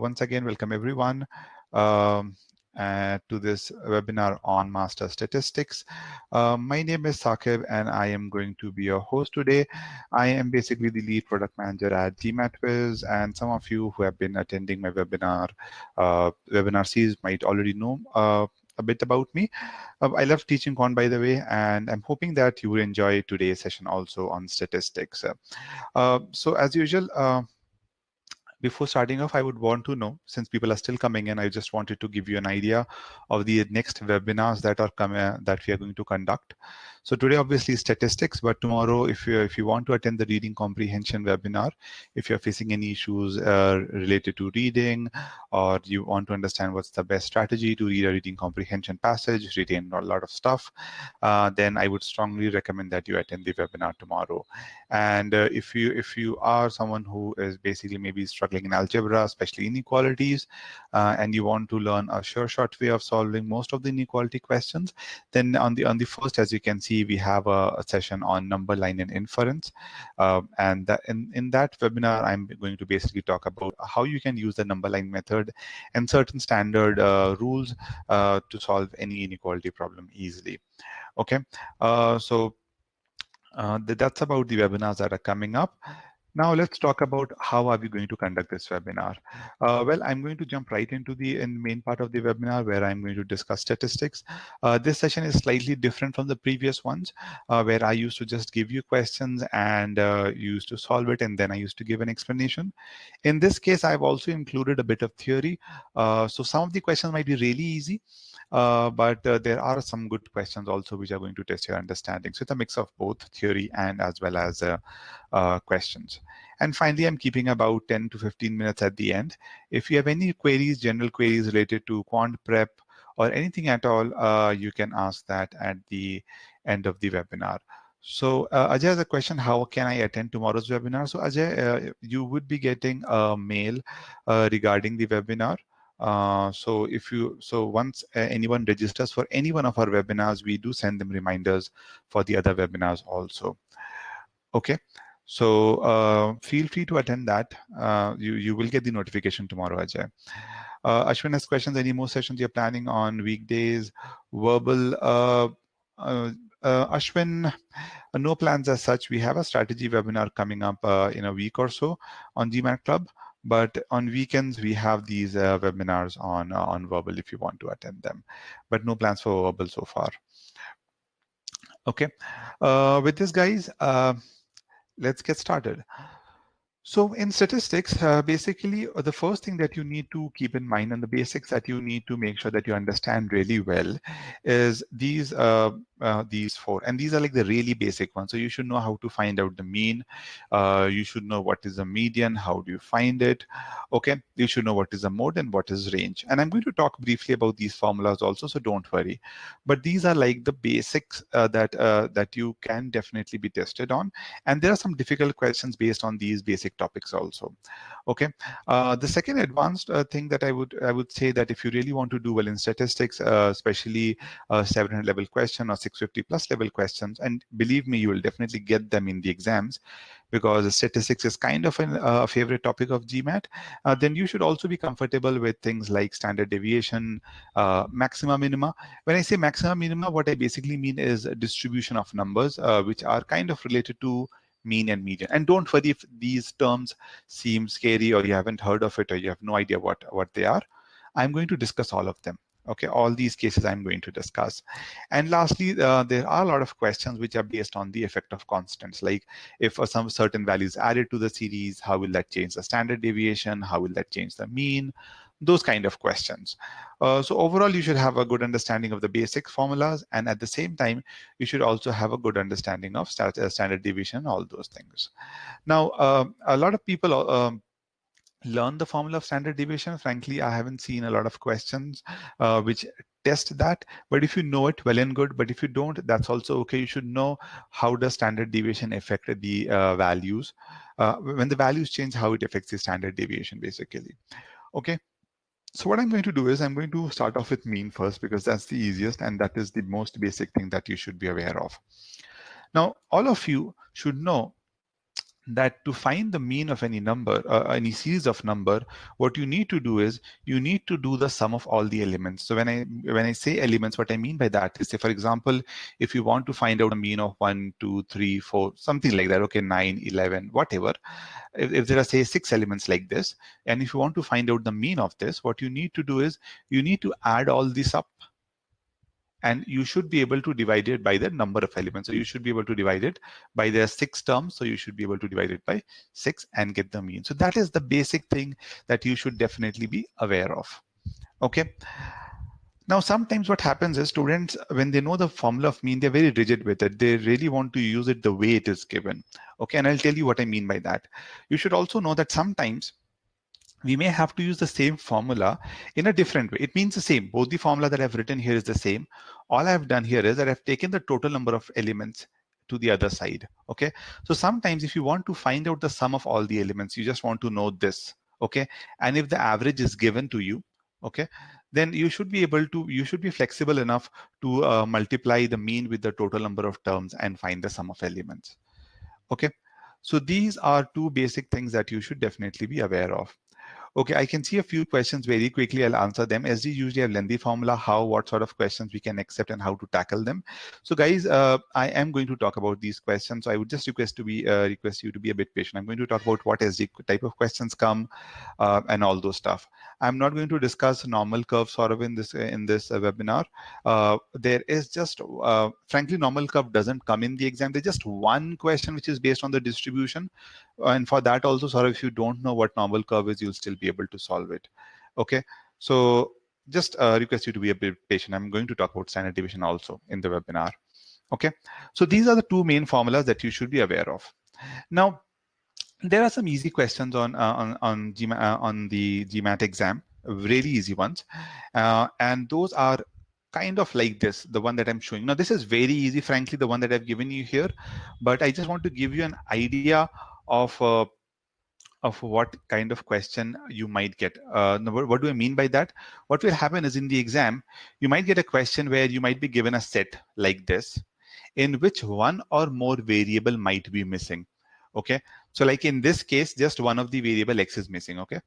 Once again, welcome everyone to this webinar on master statistics. My name is Saqib and I am going to be your host today. I am basically the lead product manager at GMAT Quiz, and some of you who have been attending my webinar series might already know a bit about me. I love teaching quant, by the way, and I'm hoping that you will enjoy today's session also on statistics. So as usual, before starting off, I would want to know, since people are still coming in, I just wanted to give you an idea of the next webinars that are that we are going to conduct. So today, obviously, statistics, but tomorrow, if you want to attend the reading comprehension webinar, if you're facing any issues related to reading, or you want to understand what's the best strategy to read a reading comprehension passage, retain a lot of stuff, then I would strongly recommend that you attend the webinar tomorrow. And if you are someone who is basically maybe struggling in algebra, especially inequalities, and you want to learn a short way of solving most of the inequality questions, then on the first, as you can see, we have a session on number line and inference, and in that webinar, I'm going to basically talk about how you can use the number line method and certain standard rules to solve any inequality problem easily. Okay, so that's about the webinars that are coming up. Now let's talk about how are we going to conduct this webinar. Well, I'm going to jump right into the main part of the webinar where I'm going to discuss statistics. This session is slightly different from the previous ones where I used to just give you questions and you used to solve it, and then I used to give an explanation. In this case, I've also included a bit of theory. So some of the questions might be really easy, but there are some good questions also which are going to test your understanding. So it's a mix of both theory and as well as questions. And finally, I'm keeping about 10 to 15 minutes at the end. If you have any queries, general queries related to quant prep or anything at all, you can ask that at the end of the webinar. So Ajay has a question, how can I attend tomorrow's webinar? So Ajay, you would be getting a mail regarding the webinar. So once anyone registers for any one of our webinars, we do send them reminders for the other webinars also. Okay, so feel free to attend that. You will get the notification tomorrow, Ajay. Ashwin has questions. Any more sessions you're planning on weekdays? Verbal. Ashwin, no plans as such. We have a strategy webinar coming up in a week or so on GMAT Club. But on weekends, we have these webinars on Verbal if you want to attend them. But no plans for Verbal so far. Okay. With this, guys, let's get started. So in statistics, basically, the first thing that you need to keep in mind and the basics that you need to make sure that you understand really well is these four. And these are like the really basic ones. So you should know how to find out the mean. You should know what is the median. How do you find it? Okay. You should know what is the mode and what is range. And I'm going to talk briefly about these formulas also, so don't worry. But these are like the basics that you can definitely be tested on. And there are some difficult questions based on these basic topics also. Okay. The second advanced thing that I would say that if you really want to do well in statistics, especially 700 level question or 650 plus level questions, and believe me, you will definitely get them in the exams because statistics is kind of a favorite topic of GMAT, then you should also be comfortable with things like standard deviation, maxima minima. When I say maxima minima, what I basically mean is a distribution of numbers which are kind of related to mean and median. And don't worry if these terms seem scary or you haven't heard of it or you have no idea what they are. I'm going to discuss all of them. Okay, all these cases I'm going to discuss. And lastly, there are a lot of questions which are based on the effect of constants, like if some certain values added to the series, how will that change the standard deviation? How will that change the mean? Those kind of questions. So overall, you should have a good understanding of the basic formulas, and at the same time, you should also have a good understanding of standard deviation, all those things. Now, a lot of people learn the formula of standard deviation. Frankly, I haven't seen a lot of questions which test that, but if you know it, well and good. But if you don't, that's also okay. You should know how does standard deviation affect the values. When the values change, how it affects the standard deviation, basically. Okay. So what I'm going to do is I'm going to start off with mean first because that's the easiest and that is the most basic thing that you should be aware of. Now, all of you should know that to find the mean of any number, any series of number, what you need to do is you need to do the sum of all the elements. So when I say elements, what I mean by that is, say for example, if you want to find out a mean of 1, 2, 3, 4, something like that, okay, 9, 11, whatever. If there are, say, 6 elements like this, and if you want to find out the mean of this, what you need to do is you need to add all this up, and you should be able to divide it by the number of elements. So you should be able to divide it by the 6 terms. So you should be able to divide it by 6 and get the mean. So that is the basic thing that you should definitely be aware of. Okay. Now, sometimes what happens is students, when they know the formula of mean, they're very rigid with it. They really want to use it the way it is given. Okay. And I'll tell you what I mean by that. You should also know that sometimes we may have to use the same formula in a different way. It means the same. Both the formula that I've written here is the same. All I've done here is that I've taken the total number of elements to the other side. Okay. So sometimes if you want to find out the sum of all the elements, you just want to know this. Okay. And if the average is given to you, okay, then you should be flexible enough to multiply the mean with the total number of terms and find the sum of elements. Okay. So these are two basic things that you should definitely be aware of. Okay, I can see a few questions very quickly. I'll answer them. SD usually have lengthy formula, what sort of questions we can accept and how to tackle them. So guys, I am going to talk about these questions. So I would just request you to be a bit patient. I'm going to talk about what SD type of questions come and all those stuff. I'm not going to discuss normal curve sort of in this webinar. There is just, frankly, normal curve doesn't come in the exam. There's just one question which is based on the distribution. And for that also, sort of, if you don't know what normal curve is, you'll still be able to solve it. Okay, so just request you to be a bit patient. I'm going to talk about standard deviation also in the webinar. Okay, so these are the two main formulas that you should be aware of. Now, there are some easy questions on the GMAT exam, really easy ones, and those are kind of like this, the one that I'm showing. Now, this is very easy, frankly, the one that I've given you here, but I just want to give you an idea of what kind of question you might get. What do I mean by that? What will happen is in the exam, you might get a question where you might be given a set like this, in which one or more variable might be missing. Okay, so like in this case, just one of the variable x is missing. Okay,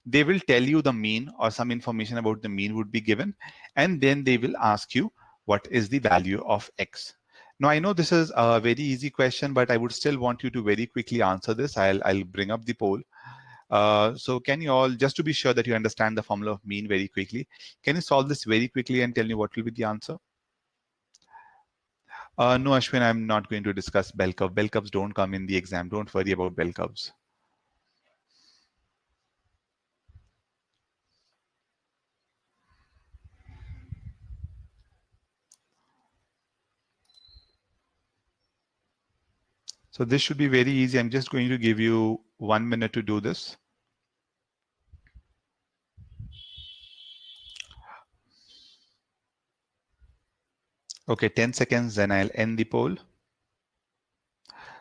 they will tell you the mean or some information about the mean would be given, and then they will ask you what is the value of x. Now, I know this is a very easy question, but I would still want you to very quickly answer this. I'll bring up the poll. So can you all, just to be sure that you understand the formula of mean very quickly, can you solve this very quickly and tell me what will be the answer? No, Ashwin, I'm not going to discuss bell curve. Bell curves don't come in the exam. Don't worry about bell curves. So this should be very easy. I'm just going to give you 1 minute to do this. Okay, 10 seconds, then I'll end the poll.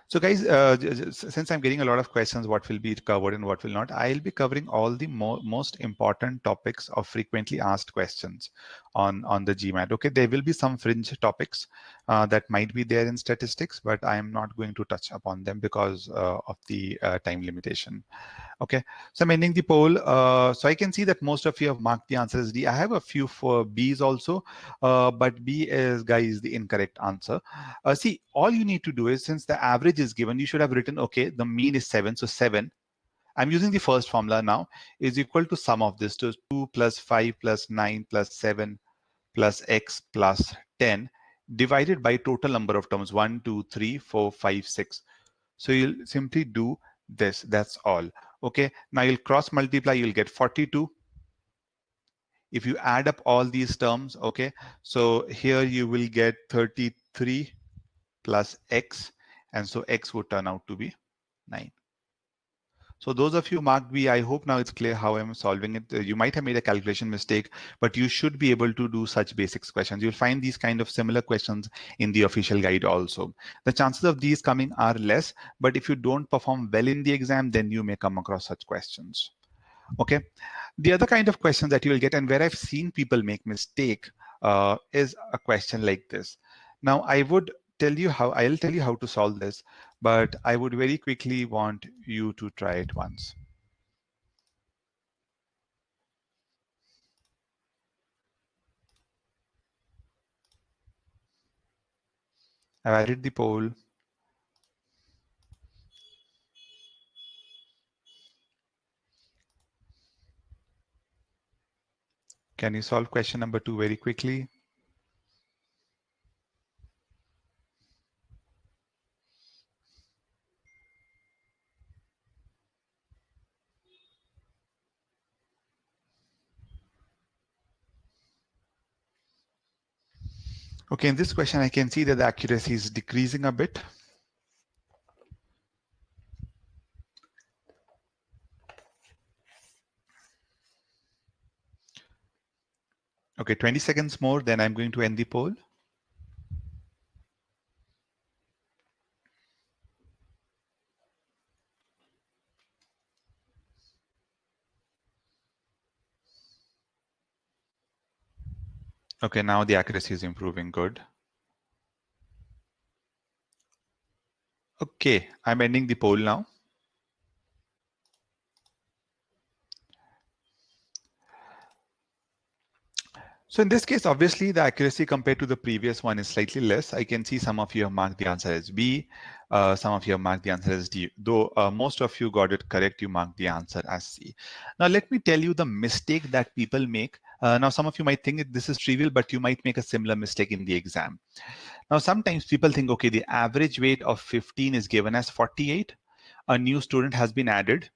So guys, since I'm getting a lot of questions, what will be covered and what will not, I'll be covering all the most important topics of frequently asked questions on the GMAT. Okay, there will be some fringe topics that might be there in statistics, but I am not going to touch upon them because of the time limitation. Okay, so I'm ending the poll. So I can see that most of you have marked the answer as D. I have a few for B's also, but B is, guys, the incorrect answer. See, all you need to do is, since the average is given, you should have written, okay, the mean is 7, so 7. I'm using the first formula now, is equal to sum of this, to 2 plus 5 plus 9 plus 7 plus x plus 10 divided by total number of terms, 1, 2, 3, 4, 5, 6. So you'll simply do this, that's all. Okay, now you'll cross multiply, you'll get 42. If you add up all these terms, okay, so here you will get 33 plus x, and so x would turn out to be 9. So those of you marked B, I hope now it's clear how I'm solving it. You might have made a calculation mistake, but you should be able to do such basics questions. You'll find these kind of similar questions in the official guide also. The chances of these coming are less, but if you don't perform well in the exam, then you may come across such questions. Okay. The other kind of questions that you will get, and where I've seen people make mistake, is a question like this. Now, I'll tell you how to solve this, but I would very quickly want you to try it once. I've added the poll. Can you solve question number 2 very quickly? Okay, in this question, I can see that the accuracy is decreasing a bit. Okay, 20 seconds more, then I'm going to end the poll. Okay, now the accuracy is improving. Good. Okay, I'm ending the poll now. So in this case, obviously, the accuracy compared to the previous one is slightly less. I can see some of you have marked the answer as B. Some of you have marked the answer as D. Though most of you got it correct, you marked the answer as C. Now, let me tell you the mistake that people make. Now, some of you might think this is trivial, but you might make a similar mistake in the exam. Now, sometimes people think, okay, the average weight of 15 is given as 48. A new student has been added.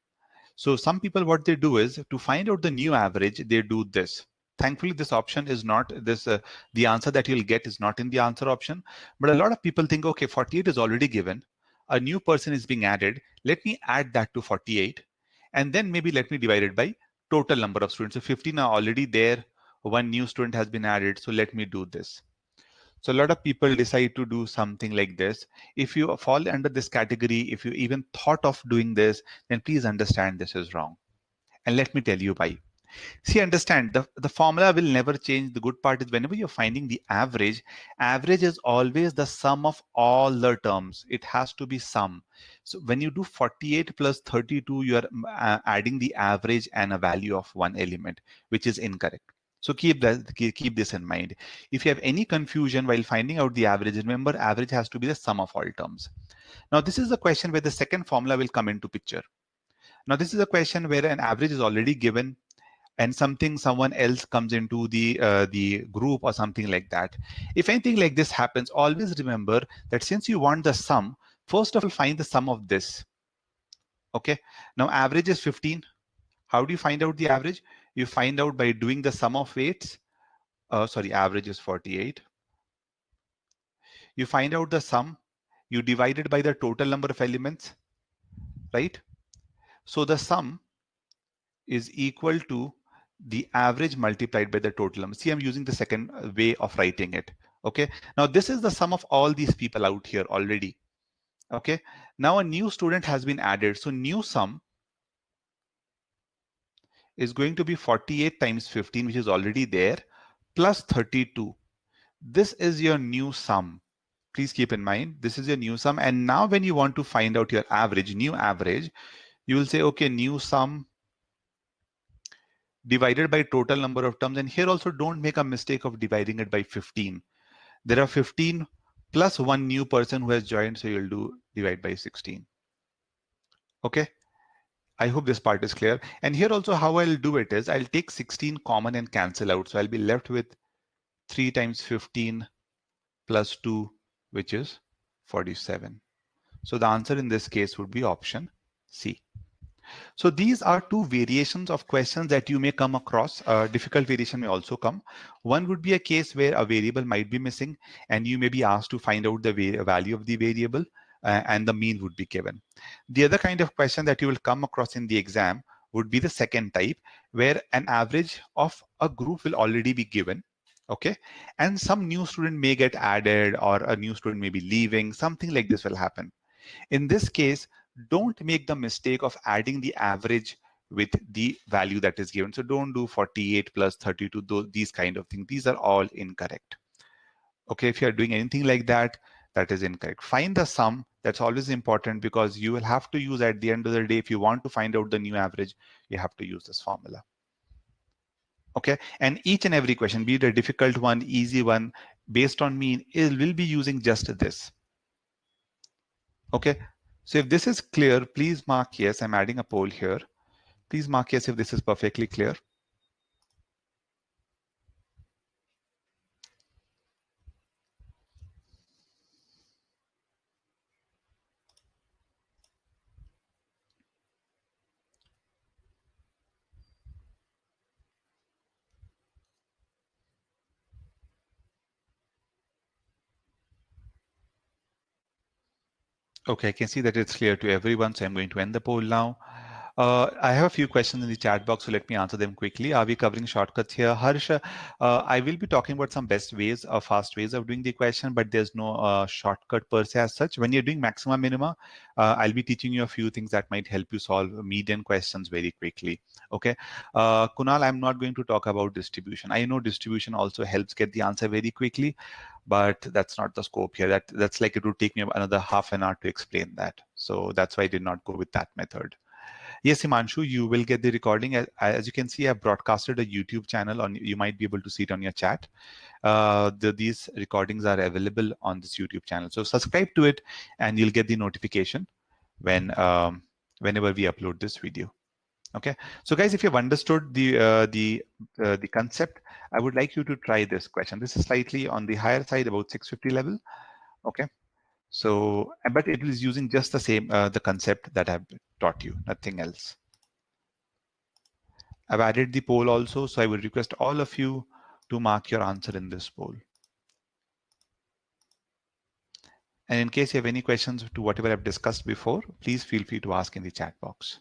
So some people, what they do is to find out the new average, they do this. Thankfully, this option is not this. The answer that you'll get is not in the answer option. But a lot of people think, okay, 48 is already given. A new person is being added. Let me add that to 48. And then maybe let me divide it by total number of students. So 15 are already there. One new student has been added. So let me do this. So a lot of people decide to do something like this. If you fall under this category, if you even thought of doing this, then please understand this is wrong. And let me tell you why. See, understand the formula will never change. The good part is whenever you're finding the average is always the sum of all the terms. It has to be sum. So when you do 48 plus 32, you are adding the average and a value of one element, which is incorrect. So keep this in mind. If you have any confusion while finding out the average, remember average has to be the sum of all terms. Now this is the question where the second formula will come into picture. Now this is a question where an average is already given and someone else comes into the group or something like that. If anything like this happens, always remember that since you want the sum, first of all find the sum of this. Okay, now average is 15. How do you find out the average? You find out by doing the sum of weights. Sorry, average is 48. You find out the sum, you divide it by the total number of elements, right? So the sum is equal to the average multiplied by the total number. See, I'm using the second way of writing it. Okay, now this is the sum of all these people out here already. Okay, now a new student has been added. So new sum is going to be 48 times 15, which is already there, plus 32. This is your new sum. Please keep in mind, this is your new sum. And now when you want to find out your average, new average, you will say, okay, new sum divided by total number of terms. And here also don't make a mistake of dividing it by 15. There are 15 plus one new person who has joined, so you'll do divide by 16. Okay, I hope this part is clear. And here also how I'll do it is I'll take 16 common and cancel out. So I'll be left with 3 times 15 plus 2, which is 47. So the answer in this case would be option C. So these are two variations of questions that you may come across. Difficult variation may also come. One would be a case where a variable might be missing and you may be asked to find out the value of the variable and the mean would be given. The other kind of question that you will come across in the exam would be the second type, where an average of a group will already be given. Okay, and some new student may get added or a new student may be leaving. Something like this will happen. In this case, don't make the mistake of adding the average with the value that is given. So don't do 48 plus 32, these kind of things. These are all incorrect. Okay, if you are doing anything like that, that is incorrect. Find the sum. That's always important because you will have to use at the end of the day, if you want to find out the new average, you have to use this formula. Okay, and each and every question, be it a difficult one, easy one, based on mean, it will be using just this. Okay, so if this is clear, please mark yes. I'm adding a poll here. Please mark yes if this is perfectly clear. Okay, I can see that it's clear to everyone, so I'm going to end the poll now. I have a few questions in the chat box, so let me answer them quickly. Are we covering shortcuts here? Harsh, I will be talking about some best ways or fast ways of doing the equation, but there's no shortcut per se as such. When you're doing maxima minima, I'll be teaching you a few things that might help you solve median questions very quickly. Okay, Kunal, I'm not going to talk about distribution. I know distribution also helps get the answer very quickly, but that's not the scope here. That's like it would take me another half an hour to explain that. So that's why I did not go with that method. Yes, Himanshu, you will get the recording. As you can see, I've broadcasted a YouTube channel on. You might be able to see it on your chat. These recordings are available on this YouTube channel. So subscribe to it, and you'll get the notification whenever we upload this video. Okay. So guys, if you've understood the concept, I would like you to try this question. This is slightly on the higher side, about 650 level. Okay. So, but it is using just the same, the concept that I've taught you, nothing else. I've added the poll also, so I would request all of you to mark your answer in this poll. And in case you have any questions to whatever I've discussed before, please feel free to ask in the chat box.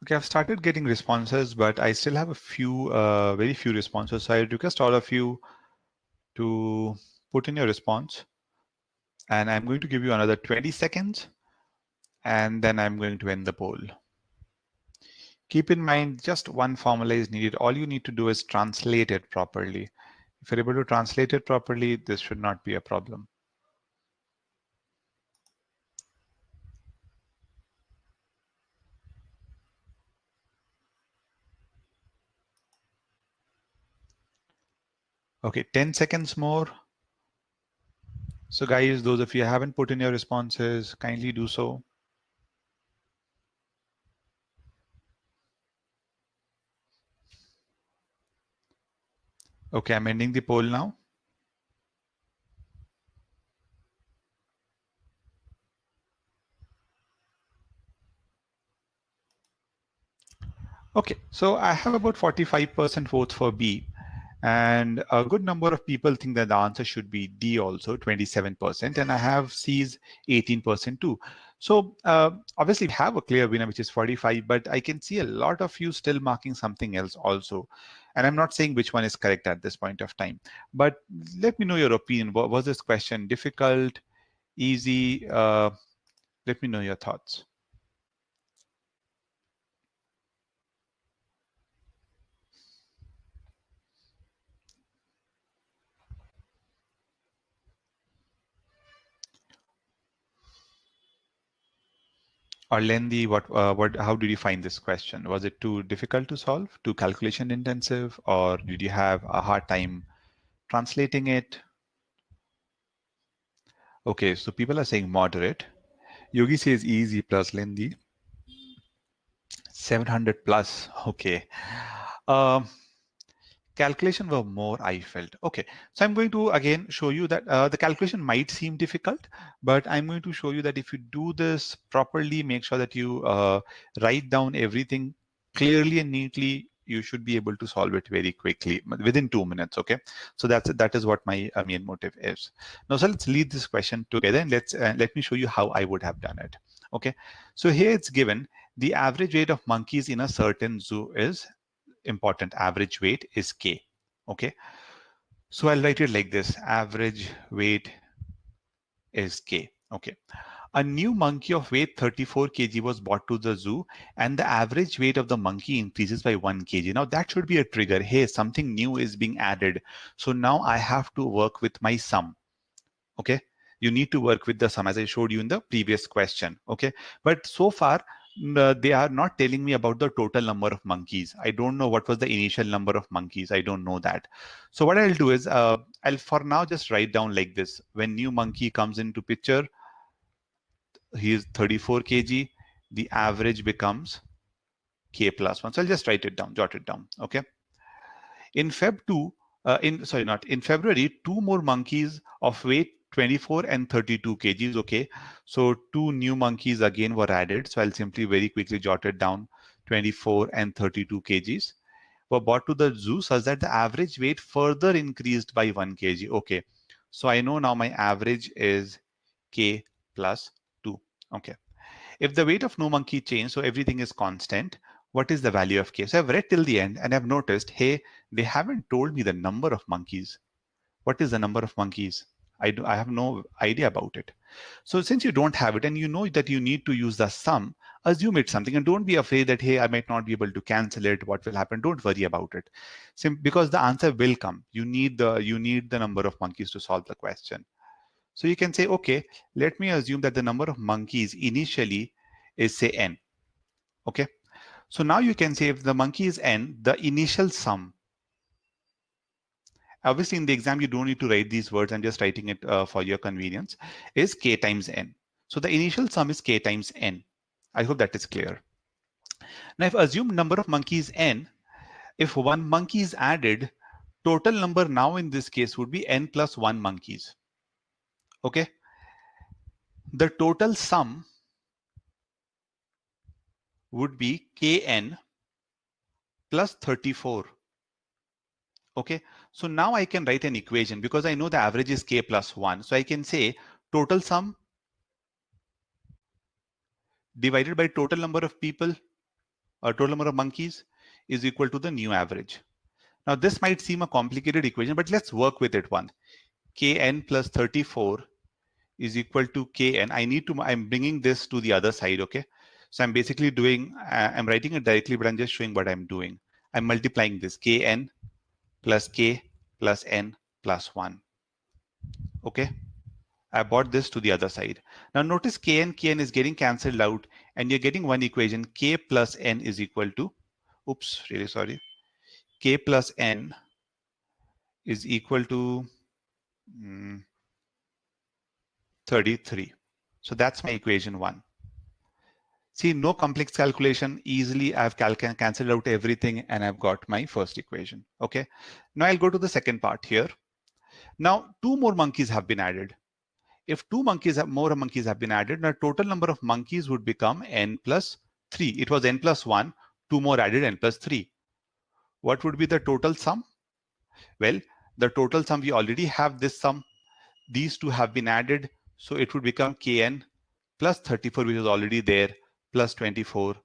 Okay, I've started getting responses, but I still have a few, very few responses. So I request all of you to put in your response, and I'm going to give you another 20 seconds, and then I'm going to end the poll. Keep in mind, just one formula is needed. All you need to do is translate it properly. If you're able to translate it properly, this should not be a problem. Okay, 10 seconds more. So guys, those of you who haven't put in your responses, kindly do so. Okay, I'm ending the poll now. Okay, so I have about 45% votes for B, and a good number of people think that the answer should be D also, 27%, and I have C's 18% too. So obviously we have a clear winner, which is 45, but I can see a lot of you still marking something else also. And I'm not saying which one is correct at this point of time, but let me know your opinion. Was this question difficult, easy? Let me know your thoughts. Or lengthy? How did you find this question? Was it too difficult to solve, too calculation intensive, or did you have a hard time translating it? Okay, so people are saying moderate. Yogi says easy plus lengthy. 700 plus. Okay. Um, calculation were more, I felt. Okay, so I'm going to again show you that the calculation might seem difficult, but I'm going to show you that if you do this properly, make sure that you write down everything clearly and neatly, you should be able to solve it very quickly within 2 minutes. Okay, so that is what my main motive is. Now, so let's lead this question together, and let me show you how I would have done it. Okay, so here it's given the average weight of monkeys in a certain zoo is important. Average weight is K. Okay, so I'll write it like this: average weight is K. Okay, a new monkey of weight 34 kg was brought to the zoo, and the average weight of the monkey increases by 1 kg. Now that should be a trigger. Hey, something new is being added. So now I have to work with my sum. Okay, you need to work with the sum as I showed you in the previous question. Okay, but so far they are not telling me about the total number of monkeys. I don't know what was the initial number of monkeys. I don't know that. So what I'll do is I'll for now just write down like this: when new monkey comes into picture, he is 34 kg, the average becomes K plus 1. So I'll just write it down, jot it down. Okay, in Feb 2, in sorry, not in February, two more monkeys of weight 24 and 32 kgs. Okay, so two new monkeys again were added. So I'll simply very quickly jot it down: 24 and 32 kgs were brought to the zoo such that the average weight further increased by 1 kg. Okay, so I know now my average is K plus 2. Okay, if the weight of no monkey changed, so everything is constant, what is the value of K? So I've read till the end and I've noticed, hey, they haven't told me the number of monkeys. What is the number of monkeys? I have no idea about it. So since you don't have it and you know that you need to use the sum, assume it's something and don't be afraid that, hey, I might not be able to cancel it. What will happen? Don't worry about it. Because the answer will come. You need the number of monkeys to solve the question. So you can say, okay, let me assume that the number of monkeys initially is say n. Okay. So now you can say if the monkey is n, the initial sum. Obviously, in the exam, you don't need to write these words. I'm just writing it for your convenience. Is k times n. So the initial sum is k times n. I hope that is clear. Now, if assume number of monkeys n, if one monkey is added, total number now in this case would be n plus 1 monkeys. Okay. The total sum would be kn plus 34. Okay, so now I can write an equation because I know the average is K plus 1. So I can say total sum divided by total number of people or total number of monkeys is equal to the new average. Now this might seem a complicated equation, but let's work with it once. Kn plus 34 is equal to Kn. I'm bringing this to the other side, okay? So I'm basically doing, I'm writing it directly, but I'm just showing what I'm doing. I'm multiplying this Kn plus K plus N plus 1, okay? I brought this to the other side. Now notice Kn is getting cancelled out and you're getting one equation, K plus N is equal to, oops, really sorry. K plus N is equal to 33. So that's my equation 1. See, no complex calculation, easily I've cancelled out everything and I've got my first equation, okay? Now I'll go to the second part here. Now, two more monkeys have been added. If more monkeys have been added, the total number of monkeys would become n plus 3. It was n plus 1, two more added, n plus 3. What would be the total sum? Well, the total sum, we already have this sum. These two have been added, so it would become kn plus 34, which is already there, plus 24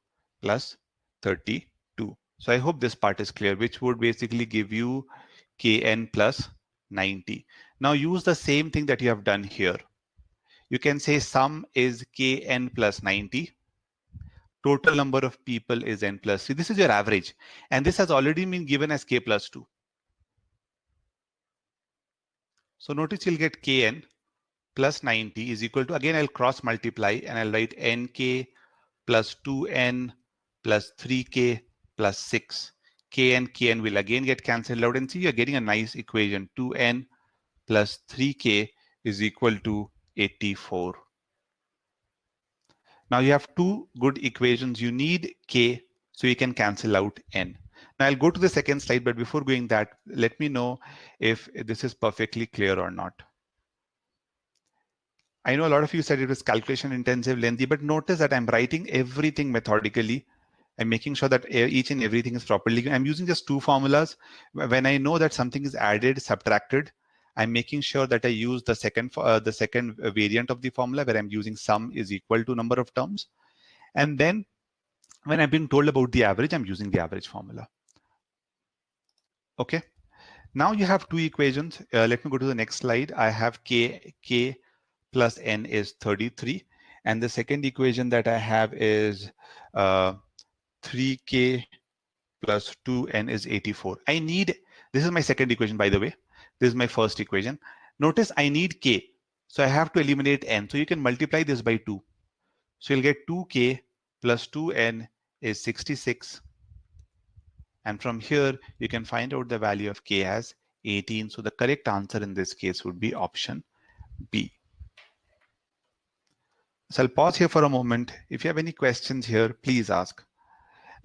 plus 32. So I hope this part is clear, which would basically give you kn plus 90. Now use the same thing that you have done here. You can say sum is kn plus 90. Total number of people is n plus 3. This is your average. And this has already been given as k plus 2. So notice you'll get kn plus 90 is equal to, again, I'll cross multiply and I'll write nk plus 2n plus 3k plus 6. Kn will again get cancelled out, and see you're getting a nice equation. 2n plus 3k is equal to 84. Now you have two good equations. You need k, so you can cancel out n. Now I'll go to the second slide, but before going that, let me know if this is perfectly clear or not. I know a lot of you said it was calculation intensive, lengthy, but notice that I'm writing everything methodically. I'm making sure that each and everything is properly. I'm using just two formulas. When I know that something is added, subtracted, I'm making sure that I use the second variant of the formula, where I'm using sum is equal to number of terms. And then when I've been told about the average, I'm using the average formula. Okay. Now you have two equations. Let me go to the next slide. I have k plus n is 33. And the second equation that I have is 3k plus 2n is 84. This is my second equation, by the way. This is my first equation. Notice I need k. So I have to eliminate n. So you can multiply this by 2. So you'll get 2k plus 2n is 66. And from here, you can find out the value of k as 18. So the correct answer in this case would be option B. So I'll pause here for a moment. If you have any questions here, please ask.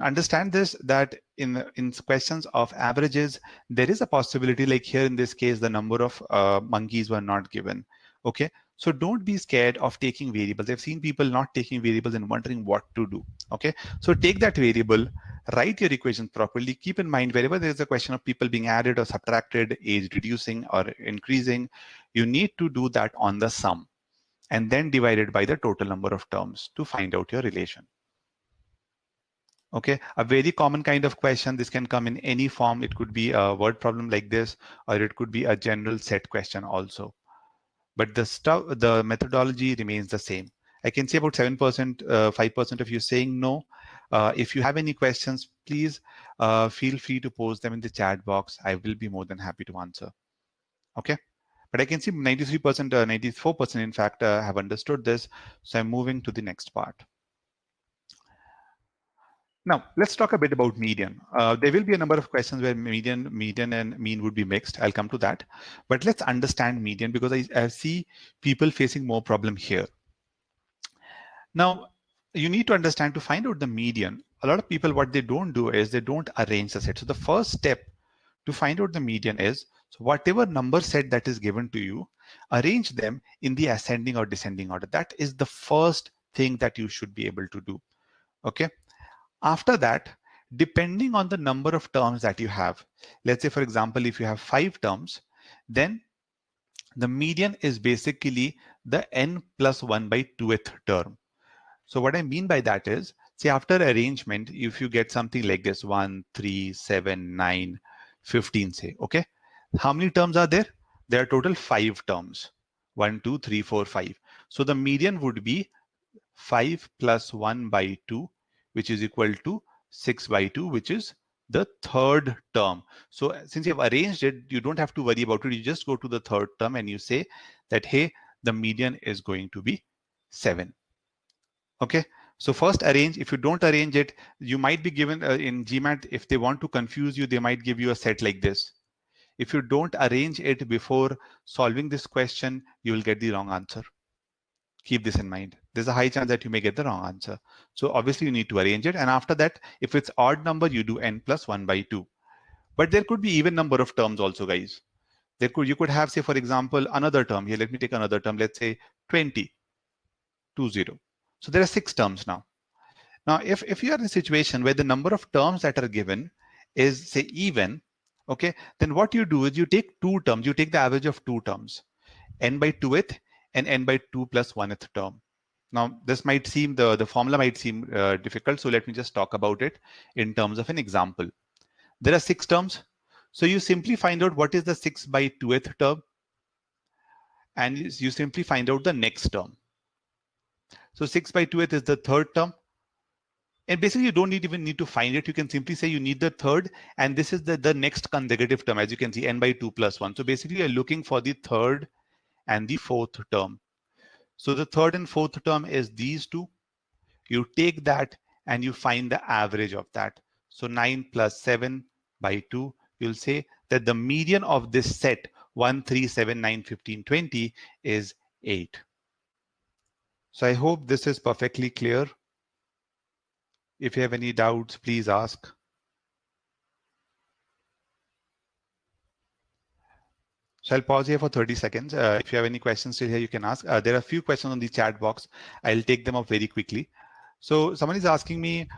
Understand this, that in questions of averages, there is a possibility, like here in this case, the number of monkeys were not given. Okay, so don't be scared of taking variables. I've seen people not taking variables and wondering what to do. Okay, so take that variable, write your equation properly. Keep in mind, wherever there is a question of people being added or subtracted, age reducing or increasing, you need to do that on the sum and then divide it by the total number of terms to find out your relation. Okay, a very common kind of question. This can come in any form. It could be a word problem like this, or it could be a general set question also. But the methodology remains the same. I can see about 7%, 5% of you saying no. If you have any questions, please feel free to post them in the chat box. I will be more than happy to answer. Okay, but I can see 93%, 94% in fact have understood this. So I'm moving to the next part. Now, let's talk a bit about median. There will be a number of questions where median and mean would be mixed. I'll come to that. But let's understand median, because I see people facing more problem here. Now, you need to understand, to find out the median, a lot of people, what they don't do is they don't arrange the set. So the first step to find out the median is, so whatever number set that is given to you, arrange them in the ascending or descending order. That is the first thing that you should be able to do. Okay. After that, depending on the number of terms that you have, let's say, for example, if you have 5 terms, then the median is basically the n plus 1 by 2th term. So what I mean by that is, say after arrangement, if you get something like this, 1, 3, 7, 9, 15, say, okay, how many terms are there? There are total 5 terms, 1, 2, 3, 4, 5. So the median would be 5 plus 1 by 2, which is equal to 6 by 2, which is the third term. So since you have arranged it, you don't have to worry about it. You just go to the third term and you say that, hey, the median is going to be 7. Okay, so first arrange. If you don't arrange it, you might be given in GMAT, if they want to confuse you, they might give you a set like this. If you don't arrange it before solving this question, you will get the wrong answer. Keep this in mind. There's a high chance that you may get the wrong answer. So obviously you need to arrange it. And after that, if it's odd number, you do n plus 1 by 2. But there could be even number of terms also, guys. You could have, say, for example, another term here. Let me take another term. Let's say 20, 20. So there are 6 terms now. Now, if you are in a situation where the number of terms that are given is, say, even, okay, then what you do is you take 2 terms. You take the average of 2 terms, n by 2th and n by 2 plus 1th term. Now, this might seem, the formula might seem difficult, so let me just talk about it in terms of an example. There are 6 terms. So you simply find out what is the 6 by 2th term, and you simply find out the next term. So 6 by 2th is the third term. And basically, you don't even need to find it. You can simply say you need the third, and this is the next consecutive term, as you can see, n by 2 plus 1. So basically, you're looking for the third and the fourth term. So the third and fourth term is these two. You take that and you find the average of that. So 9 plus 7 by 2, you'll say that the median of this set 1, 3, 7, 9, 15, 20 is 8. So I hope this is perfectly clear. If you have any doubts, please ask. So I'll pause here for 30 seconds. If you have any questions still here, you can ask. There are a few questions on the chat box. I'll take them up very quickly. So someone is asking me,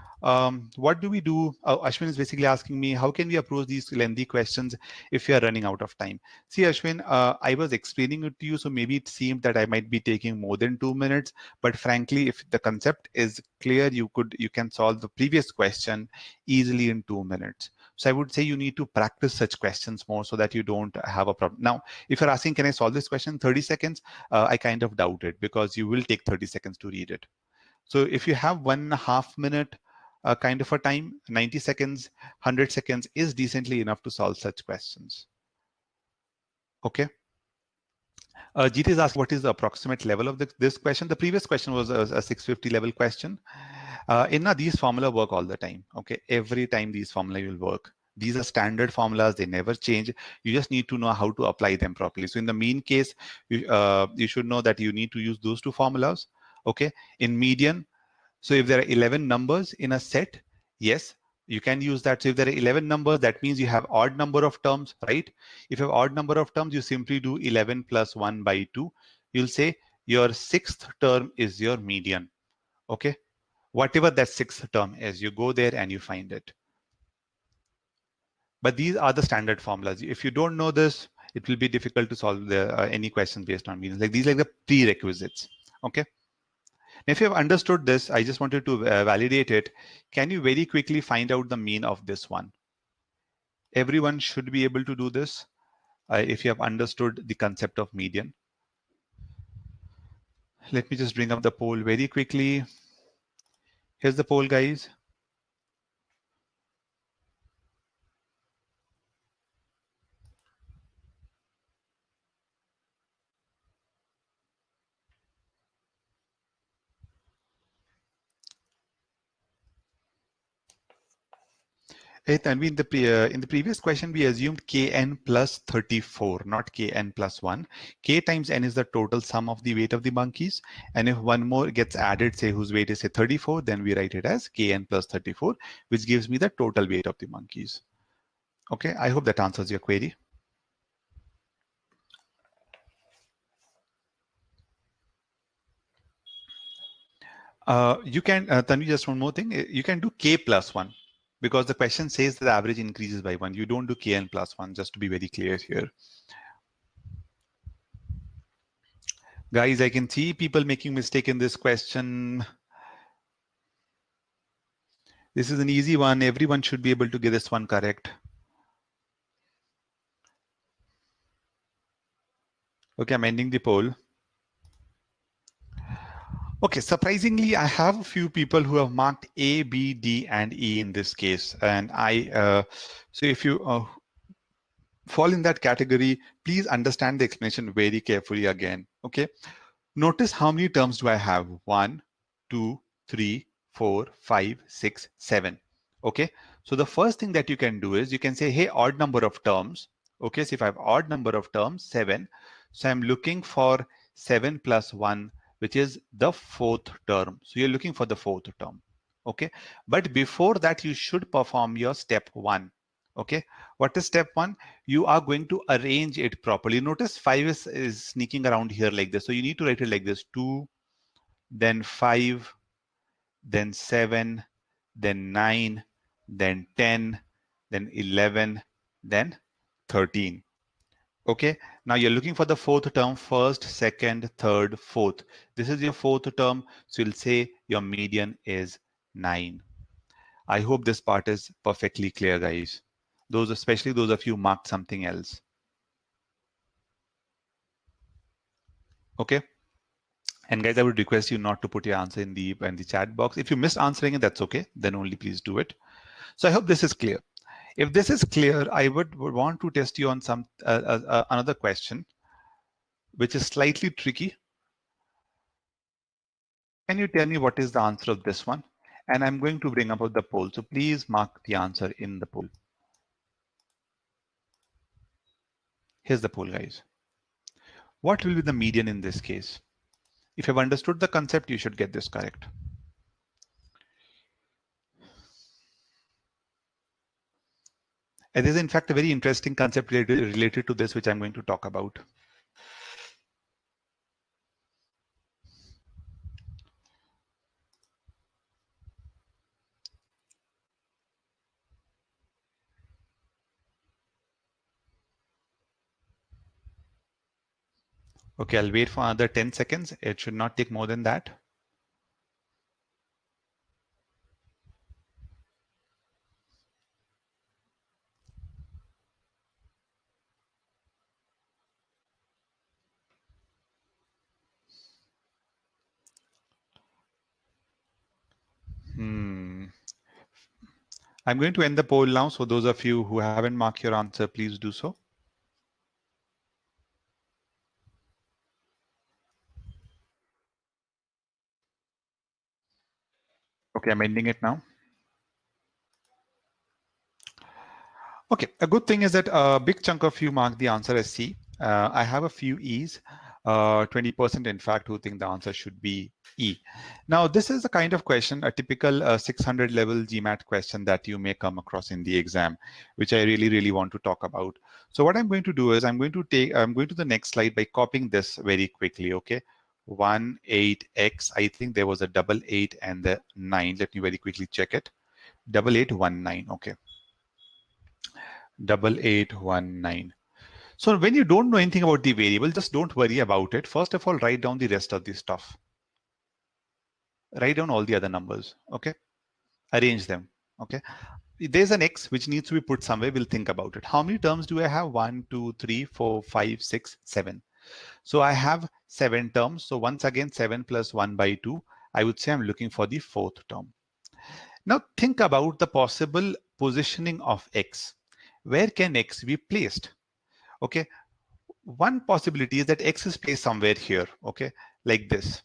what do we do? Ashwin is basically asking me, how can we approach these lengthy questions if we are running out of time? See, Ashwin, I was explaining it to you, so maybe it seemed that I might be taking more than 2 minutes. But frankly, if the concept is clear, you can solve the previous question easily in 2 minutes. So I would say you need to practice such questions more so that you don't have a problem. Now, if you're asking, can I solve this question in 30 seconds? I kind of doubt it, because you will take 30 seconds to read it. So if you have 1.5 minute kind of a time, 90 seconds, 100 seconds is decently enough to solve such questions. Okay. Jeet is asking, what is the approximate level of this question? The previous question was a 650 level question. These formula work all the time. Okay, every time these formula will work. These are standard formulas; they never change. You just need to know how to apply them properly. So in the mean case, you should know that you need to use those two formulas. Okay, in median, so if there are 11 numbers in a set, yes, you can use that. So if there are 11 numbers, that means you have odd number of terms, right? If you have odd number of terms, you simply do 11 plus 1 by 2. You'll say your sixth term is your median. Okay, whatever that sixth term is, you go there and you find it. But these are the standard formulas. If you don't know this, it will be difficult to solve any question based on medians. Like these are like the prerequisites. Okay. Now, if you have understood this, I just wanted to validate it. Can you very quickly find out the mean of this one? Everyone should be able to do this if you have understood the concept of median. Let me just bring up the poll very quickly. Here's the poll, guys. Hey, Tanvi, in the previous question, we assumed kn plus 34, not kn plus 1. K times n is the total sum of the weight of the monkeys. And if one more gets added, say whose weight is say 34, then we write it as kn plus 34, which gives me the total weight of the monkeys. Okay, I hope that answers your query. You can, Tanvi, just one more thing. You can do k plus 1, because the question says that the average increases by 1. You don't do kn plus 1, just to be very clear here. Guys, I can see people making mistake in this question. This is an easy one. Everyone should be able to get this one correct. Okay, I'm ending the poll. Okay, surprisingly, I have a few people who have marked A, B, D, and E in this case. And so if you fall in that category, please understand the explanation very carefully again. Okay, notice how many terms do I have? 1, 2, 3, 4, 5, 6, 7. Okay, so the first thing that you can do is you can say, hey, odd number of terms. Okay, so if I have odd number of terms, 7. So I'm looking for 7 plus 1, which is the fourth term. So you're looking for the fourth term. Okay, but before that, you should perform your step 1. Okay, what is step 1? You are going to arrange it properly. Notice 5 is sneaking around here like this. So you need to write it like this: 2, then 5, then 7, then 9, then 10, then 11, then 13. Okay, now you're looking for the fourth term, first, second, third, fourth. This is your fourth term, so you'll say your median is 9. I hope this part is perfectly clear, guys. Those, especially those of you marked something else. Okay. And guys, I would request you not to put your answer in the chat box. If you missed answering it, that's okay. Then only please do it. So I hope this is clear. If this is clear, I would want to test you on some another question, which is slightly tricky. Can you tell me what is the answer of this one? And I'm going to bring up the poll. So please mark the answer in the poll. Here's the poll, guys. What will be the median in this case? If you've understood the concept, you should get this correct. And there's in fact a very interesting concept related to this, which I'm going to talk about. Okay, I'll wait for another 10 seconds. It should not take more than that. I'm going to end the poll now. So those of you who haven't marked your answer, please do so. Okay, I'm ending it now. Okay, a good thing is that a big chunk of you marked the answer as C. I have a few E's, 20% in fact, who think the answer should be E. Now, this is the kind of question, a typical 600 level GMAT question that you may come across in the exam, which I really want to talk about. So what I'm going to do is I'm going to the next slide by copying this very quickly, okay? 18x, I think there was a 88 and the 9. Let me very quickly check it. 8819, okay. 8819. So when you don't know anything about the variable, just don't worry about it. First of all, write down the rest of the stuff. Write down all the other numbers, okay? Arrange them, okay? There's an x which needs to be put somewhere. We'll think about it. How many terms do I have? 1, 2, 3, 4, 5, 6, 7. So I have 7 terms. So once again, 7 plus 1 by 2. I would say I'm looking for the fourth term. Now think about the possible positioning of x. Where can x be placed? Okay, one possibility is that x is placed somewhere here, okay, like this.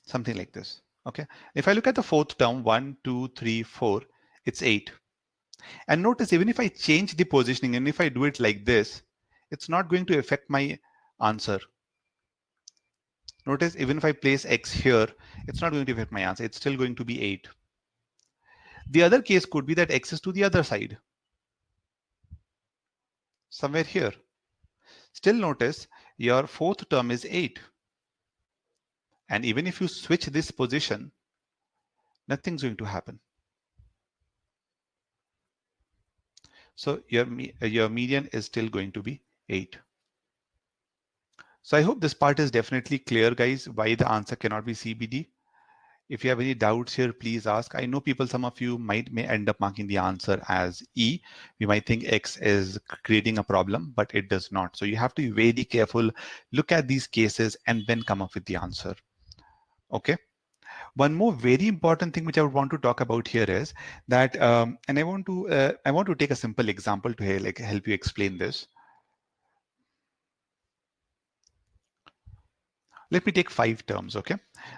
Something like this, okay. If I look at the fourth term, 1, 2, 3, 4, it's 8. And notice, even if I change the positioning and if I do it like this, it's not going to affect my answer. Notice, even if I place x here, it's not going to affect my answer. It's still going to be 8. The other case could be that x is to the other side, somewhere here. Still notice, your fourth term is 8. And even if you switch this position, nothing's going to happen. So your median is still going to be 8. So I hope this part is definitely clear, guys, why the answer cannot be CBD. If you have any doubts here, please ask. I know some of you may end up marking the answer as E. You might think X is creating a problem, but it does not. So you have to be very careful, look at these cases, and then come up with the answer. Okay. One more very important thing which I would want to talk about here is that, and I want to take a simple example to help you explain this. Let me take 5 terms, okay?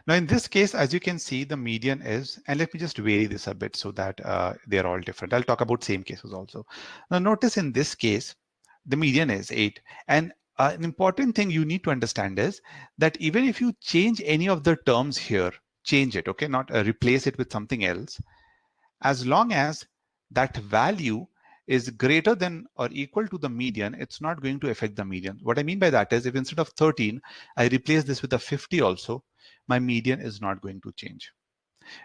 Now in this case, as you can see, the median is, and let me just vary this a bit so that they're all different. I'll talk about same cases also. Now notice in this case, the median is 8. And an important thing you need to understand is that even if you change any of the terms here, change it, okay? Not replace it with something else. As long as that value is greater than or equal to the median, it's not going to affect the median. What I mean by that is if instead of 13, I replace this with a 50 also, my median is not going to change.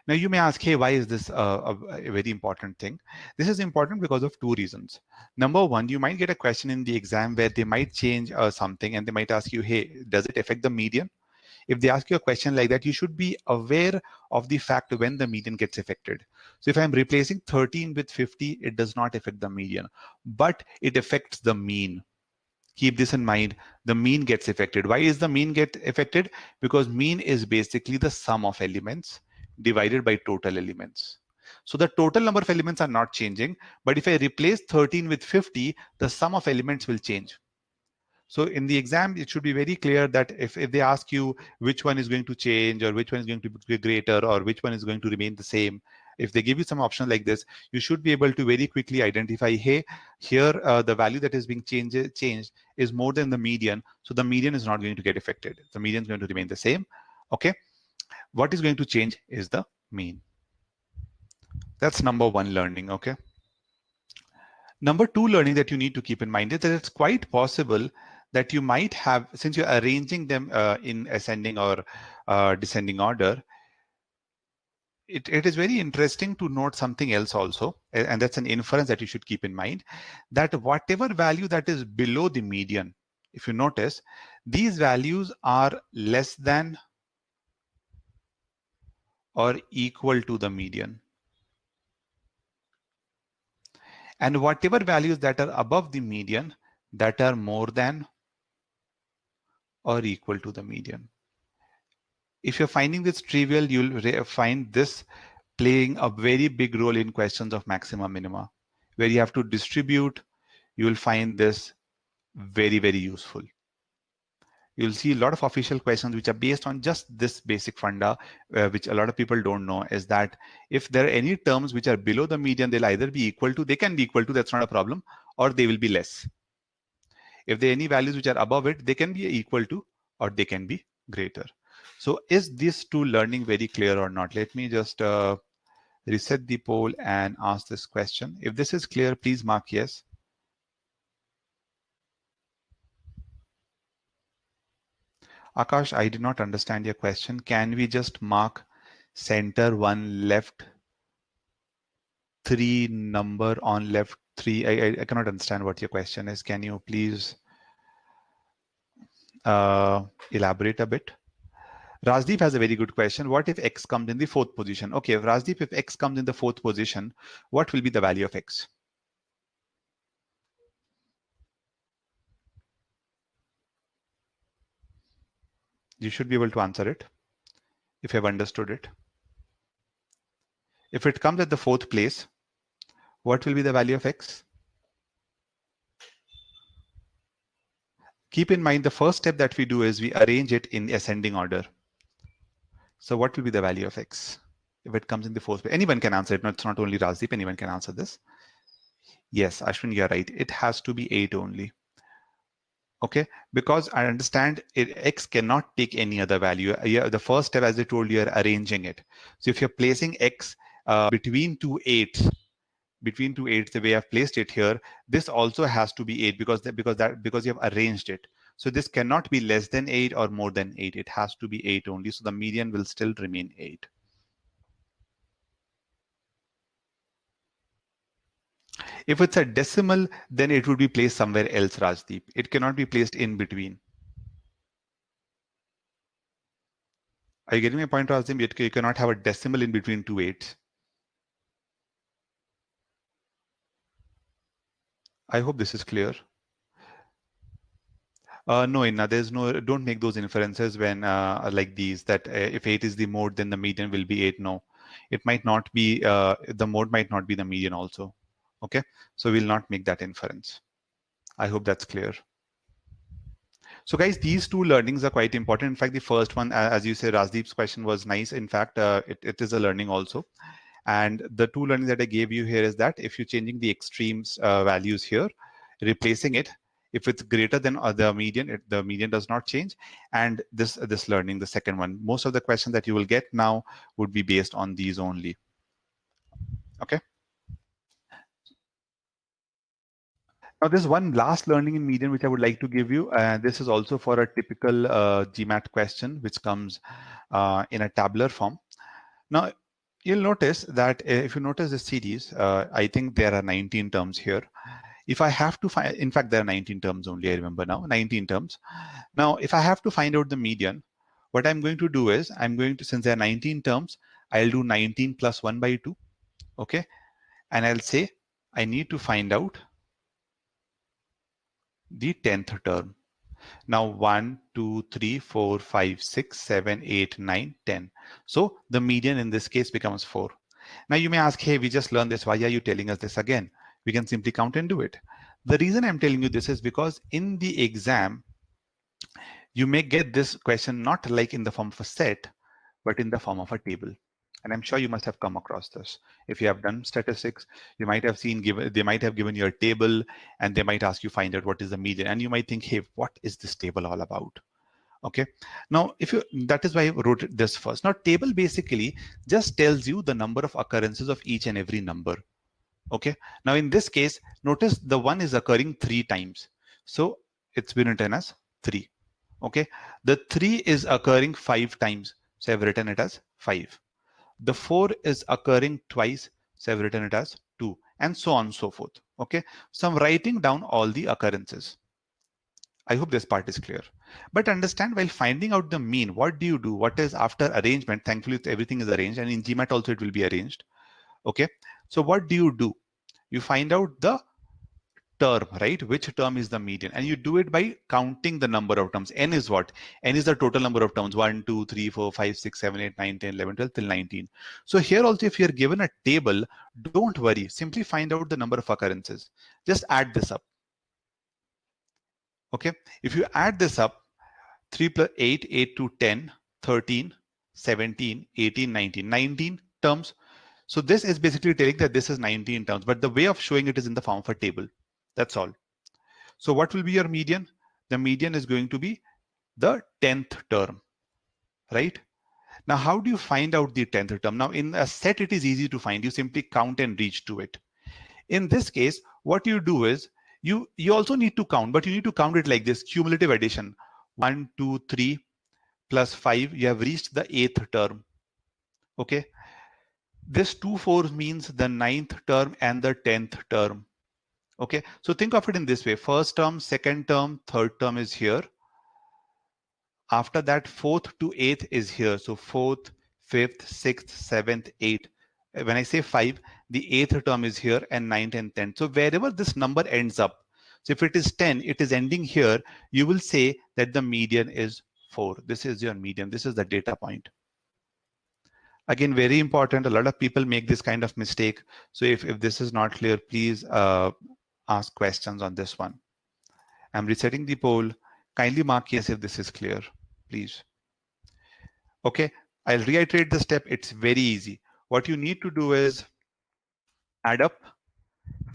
Now you may ask, hey, why is this a very important thing? This is important because of two reasons. Number one, you might get a question in the exam where they might change something and they might ask you, hey, does it affect the median? If they ask you a question like that, you should be aware of the fact when the median gets affected. So if I'm replacing 13 with 50, it does not affect the median, but it affects the mean. Keep this in mind. The mean gets affected. Why is the mean get affected? Because mean is basically the sum of elements divided by total elements. So the total number of elements are not changing, but if I replace 13 with 50, the sum of elements will change. So in the exam, it should be very clear that if they ask you which one is going to change or which one is going to be greater or which one is going to remain the same, if they give you some option like this, you should be able to very quickly identify, hey, here the value that is being changed is more than the median. So the median is not going to get affected. The median is going to remain the same. Okay. What is going to change is the mean. That's number one learning. Okay. Number two learning that you need to keep in mind is that it's quite possible that you might have, since you're arranging them in ascending or descending order, it is very interesting to note something else also, and that's an inference that you should keep in mind, that whatever value that is below the median, if you notice, these values are less than or equal to the median. And whatever values that are above the median, that are more than or equal to the median. If you're finding this trivial, you'll find this playing a very big role in questions of maxima minima, where you have to distribute. You will find this very, very useful. You'll see a lot of official questions which are based on just this basic funda, which a lot of people don't know, is that if there are any terms which are below the median, they'll either be equal to, they can be equal to, that's not a problem, or they will be less. If there are any values which are above it, they can be equal to or they can be greater. So is this two learning very clear or not? Let me just reset the poll and ask this question. If this is clear, please mark yes. Akash, I did not understand your question. Can we just mark center one left 3 number on left 3? I cannot understand what your question is. Can you please elaborate a bit? Rajdeep has a very good question. What if x comes in the fourth position? Okay, Rajdeep, if x comes in the fourth position, what will be the value of x? You should be able to answer it if you have understood it. If it comes at the fourth place, what will be the value of x? Keep in mind, the first step that we do is we arrange it in ascending order. So what will be the value of x if it comes in the fourth place? Anyone can answer it. No, it's not only Rajdeep. Anyone can answer this. Yes, Ashwin, you're right. It has to be 8 only. Okay, because I understand x cannot take any other value. The first step, as I told you, you're arranging it. So if you're placing x between two 8s, the way I've placed it here, this also has to be 8 because you have arranged it. So this cannot be less than 8 or more than 8. It has to be 8 only. So the median will still remain 8. If it's a decimal, then it would be placed somewhere else, Rajdeep. It cannot be placed in between. Are you getting my point, Rajdeep? You cannot have a decimal in between two 8s. I hope this is clear. No, Inna, there's no, don't make those inferences when like these, that if 8 is the mode, then the median will be 8. No, it might not be, the mode might not be the median also. Okay, so we'll not make that inference. I hope that's clear. So guys, these two learnings are quite important. In fact, the first one, as you said, Rajdeep's question was nice. In fact, it is a learning also. And the two learnings that I gave you here is that if you're changing the extremes values here, replacing it, if it's greater than the median, the median does not change. And this learning, the second one, most of the questions that you will get now would be based on these only. Okay. Now, there's one last learning in median which I would like to give you. This is also for a typical GMAT question, which comes in a tabular form. Now, you'll notice that if you notice the series, I think there are 19 terms here. If I have to find, in fact, there are 19 terms only, I remember now, 19 terms. Now, if I have to find out the median, what I'm going to do is, I'm going to, since there are 19 terms, I'll do 19 plus 1 by 2, okay? And I'll say, I need to find out the 10th term. Now 1, 2, 3, 4, 5, 6, 7, 8, 9, 10. So the median in this case becomes 4. Now you may ask, hey, we just learned this. Why are you telling us this again? We can simply count and do it. The reason I'm telling you this is because in the exam, you may get this question not like in the form of a set, but in the form of a table. And I'm sure you must have come across this. If you have done statistics, you might have seen, they might have given you a table and they might ask you find out what is the median. And you might think, hey, what is this table all about? Okay. Now, if you, that is why I wrote this first. Now, table basically just tells you the number of occurrences of each and every number. Okay. Now, in this case, notice the one is occurring 3 times. So it's been written as 3. Okay. The 3 is occurring 5 times. So I've written it as 5. The 4 is occurring twice. So I've written it as 2, and so on and so forth. Okay. So I'm writing down all the occurrences. I hope this part is clear. But understand, while finding out the mean, what do you do? What is after arrangement? Thankfully, everything is arranged, and in GMAT also it will be arranged. Okay. So what do you do? You find out the term, right? Which term is the median? And you do it by counting the number of terms. N is what? N is the total number of terms. 1, 2, 3, 4, 5, 6, 7, 8, 9, 10, 11, 12 till 19. So here also, if you're given a table, don't worry. Simply find out the number of occurrences. Just add this up. Okay. If you add this up, 3 plus 8, 8 to 10, 13, 17, 18, 19, 19 terms. So this is basically telling that this is 19 terms, but the way of showing it is in the form of a table. That's all. So what will be your median? The median is going to be the 10th term, right? Now, how do you find out the 10th term? Now, in a set, it is easy to find. You simply count and reach to it. In this case, what you do is you also need to count, but you need to count it like this: cumulative addition. 1, 2, 3 plus 5. You have reached the 8th term. Okay. This 2 4 means the 9th term and the 10th term. Okay. So think of it in this way: first term, second term, third term is here. After that, 4th to 8th is here. So 4th, 5th, 6th, 7th, 8th. When I say 5, the 8th term is here, and 9th and 10th. So wherever this number ends up, so if it is 10, it is ending here, you will say that the median is 4. This is your median. This is the data point. Again, very important. A lot of people make this kind of mistake. So if this is not clear, please ask questions on this one. I'm resetting the poll. Kindly mark yes if this is clear, please. Okay, I'll reiterate the step. It's very easy. What you need to do is add up,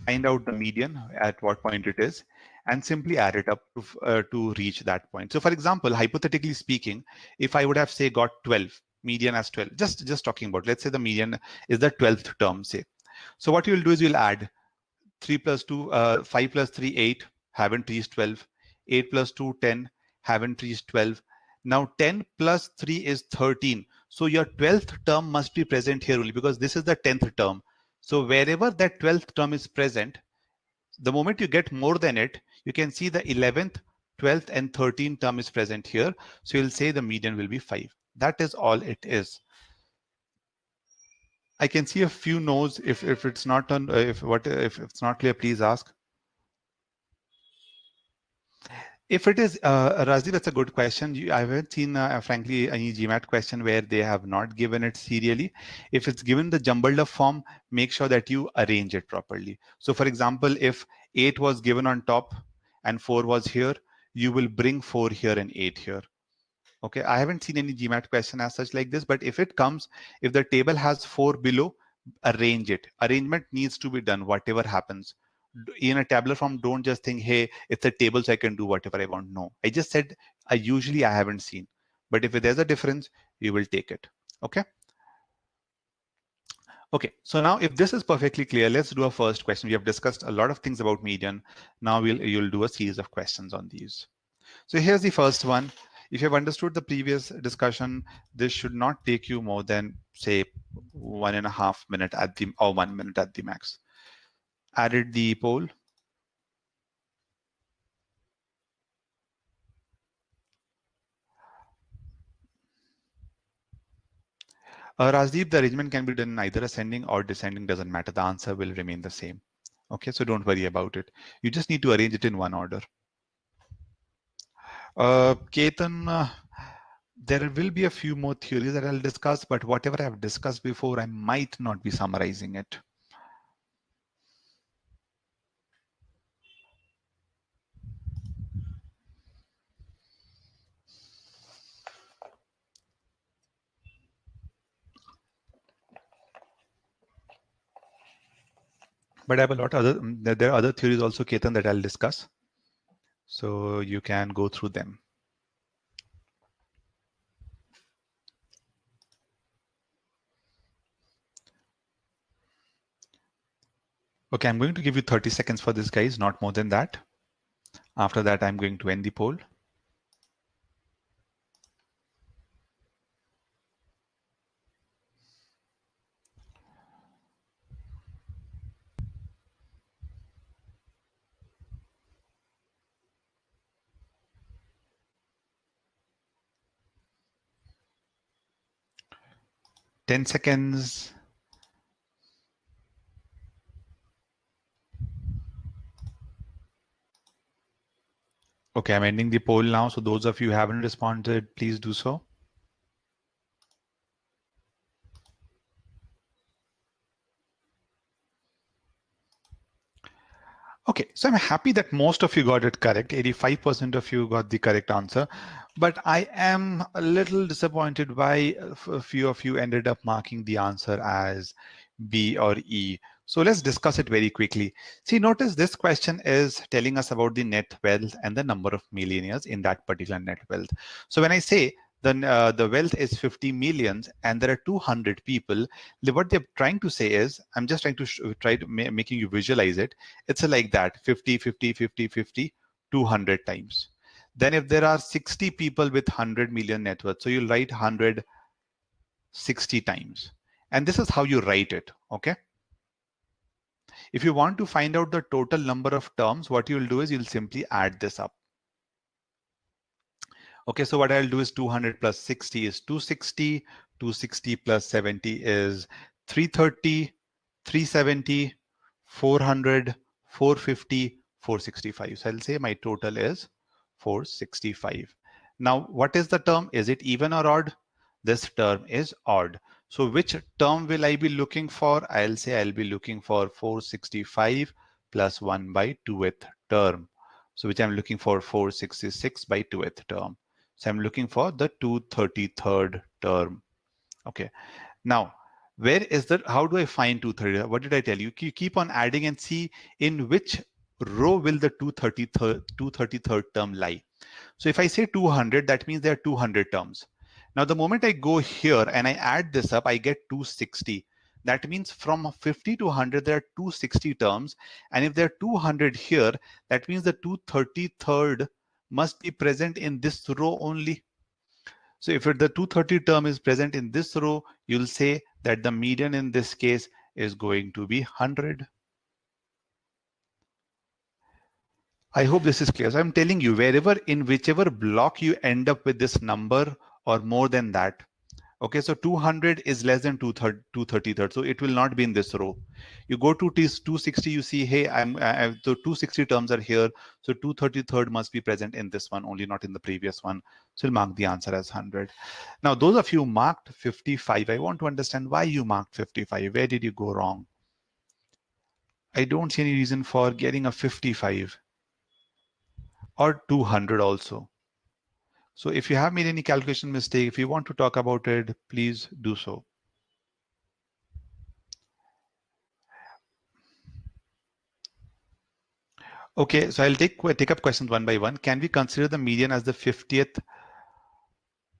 find out the median at what point it is, and simply add it up to reach that point. So for example, hypothetically speaking, if I would have say got 12, median as 12, just talking about, let's say the median is the 12th term, say. So what you'll do is you'll add 3 plus 2, 5 plus 3, 8, haven't reached 12. 8 plus 2, 10, haven't reached 12. Now 10 plus 3 is 13. So your 12th term must be present here only, because this is the 10th term. So wherever that 12th term is present, the moment you get more than it, you can see the 11th, 12th, and 13th term is present here. So you'll say the median will be 5. That is all it is. I can see a few no's. If it's not on, if it's not clear, please ask. If it is, Rajdeep, that's a good question. I haven't seen, frankly, any GMAT question where they have not given it serially. If it's given the jumbled up form, make sure that you arrange it properly. So for example, if 8 was given on top and 4 was here, you will bring 4 here and 8 here. Okay, I haven't seen any GMAT question as such like this, but if it comes, if the table has 4 below, arrange it. Arrangement needs to be done, whatever happens. In a tabular form, don't just think, hey, it's a table, so I can do whatever I want. No, I just said I haven't seen, but if there's a difference, you will take it. Okay. Okay, so now if this is perfectly clear, let's do a first question. We have discussed a lot of things about median. Now you'll do a series of questions on these. So here's the first one. If you have understood the previous discussion, this should not take you more than, say, 1.5 minute at the, or 1 minute at the max. Added the poll. Rajdeep, the arrangement can be done in either ascending or descending, doesn't matter. The answer will remain the same. Okay, so don't worry about it. You just need to arrange it in one order. Ketan, there will be a few more theories that I'll discuss, but whatever I've discussed before, I might not be summarizing it. But I have a lot of other, there are other theories also, Ketan, that I'll discuss. So you can go through them. Okay, I'm going to give you 30 seconds for this, guys, not more than that. After that, I'm going to end the poll. Ten seconds. Okay, I'm ending the poll now. So those of you who haven't responded, please do so. Okay, so I'm happy that most of you got it correct. 85% of you got the correct answer, but I am a little disappointed why a few of you ended up marking the answer as B or E. So let's discuss it very quickly. See, notice this question is telling us about the net wealth and the number of millionaires in that particular net wealth. So when I say the wealth is 50 millions and there are 200 people, what they're trying to say is, I'm just trying to try to making you visualize it. It's like that, 50, 50, 50, 50, 200 times. Then if there are 60 people with 100 million net worth, so you'll write 100 60 times. And this is how you write it, okay? If you want to find out the total number of terms, what you'll do is you'll simply add this up. Okay, so what I'll do is 200 plus 60 is 260, 260 plus 70 is 330, 370, 400, 450, 465. So I'll say my total is 465. Now, what is the term? Is it even or odd? This term is odd. So which term will I be looking for? I'll say I'll be looking for 465 plus 1 by 2th term. So which I'm looking for 466 by 2th term. So I'm looking for the 233rd term. Okay. Now, where is that? How do I find 230? What did I tell you? You keep on adding and see in which row will the 233rd term lie. So if I say 200, that means there are 200 terms. Now, the moment I go here and I add this up, I get 260. That means from 50 to 100, there are 260 terms. And if there are 200 here, that means the 233rd must be present in this row only. So if the 230 term is present in this row, you'll say that the median in this case is going to be 100. I hope this is clear. So I'm telling you, wherever in whichever block you end up with this number or more than that. Okay, so 200 is less than 233rd, so it will not be in this row. You go to 260, you see, hey, so 260 terms are here, so 233rd must be present in this one only, not in the previous one. So we'll mark the answer as 100. Now, those of you marked 55, I want to understand why you marked 55. Where did you go wrong? I don't see any reason for getting a 55 or 200 also. So if you have made any calculation mistake, if you want to talk about it, please do so. Okay, so I'll take up questions one by one. Can we consider the median as the 50th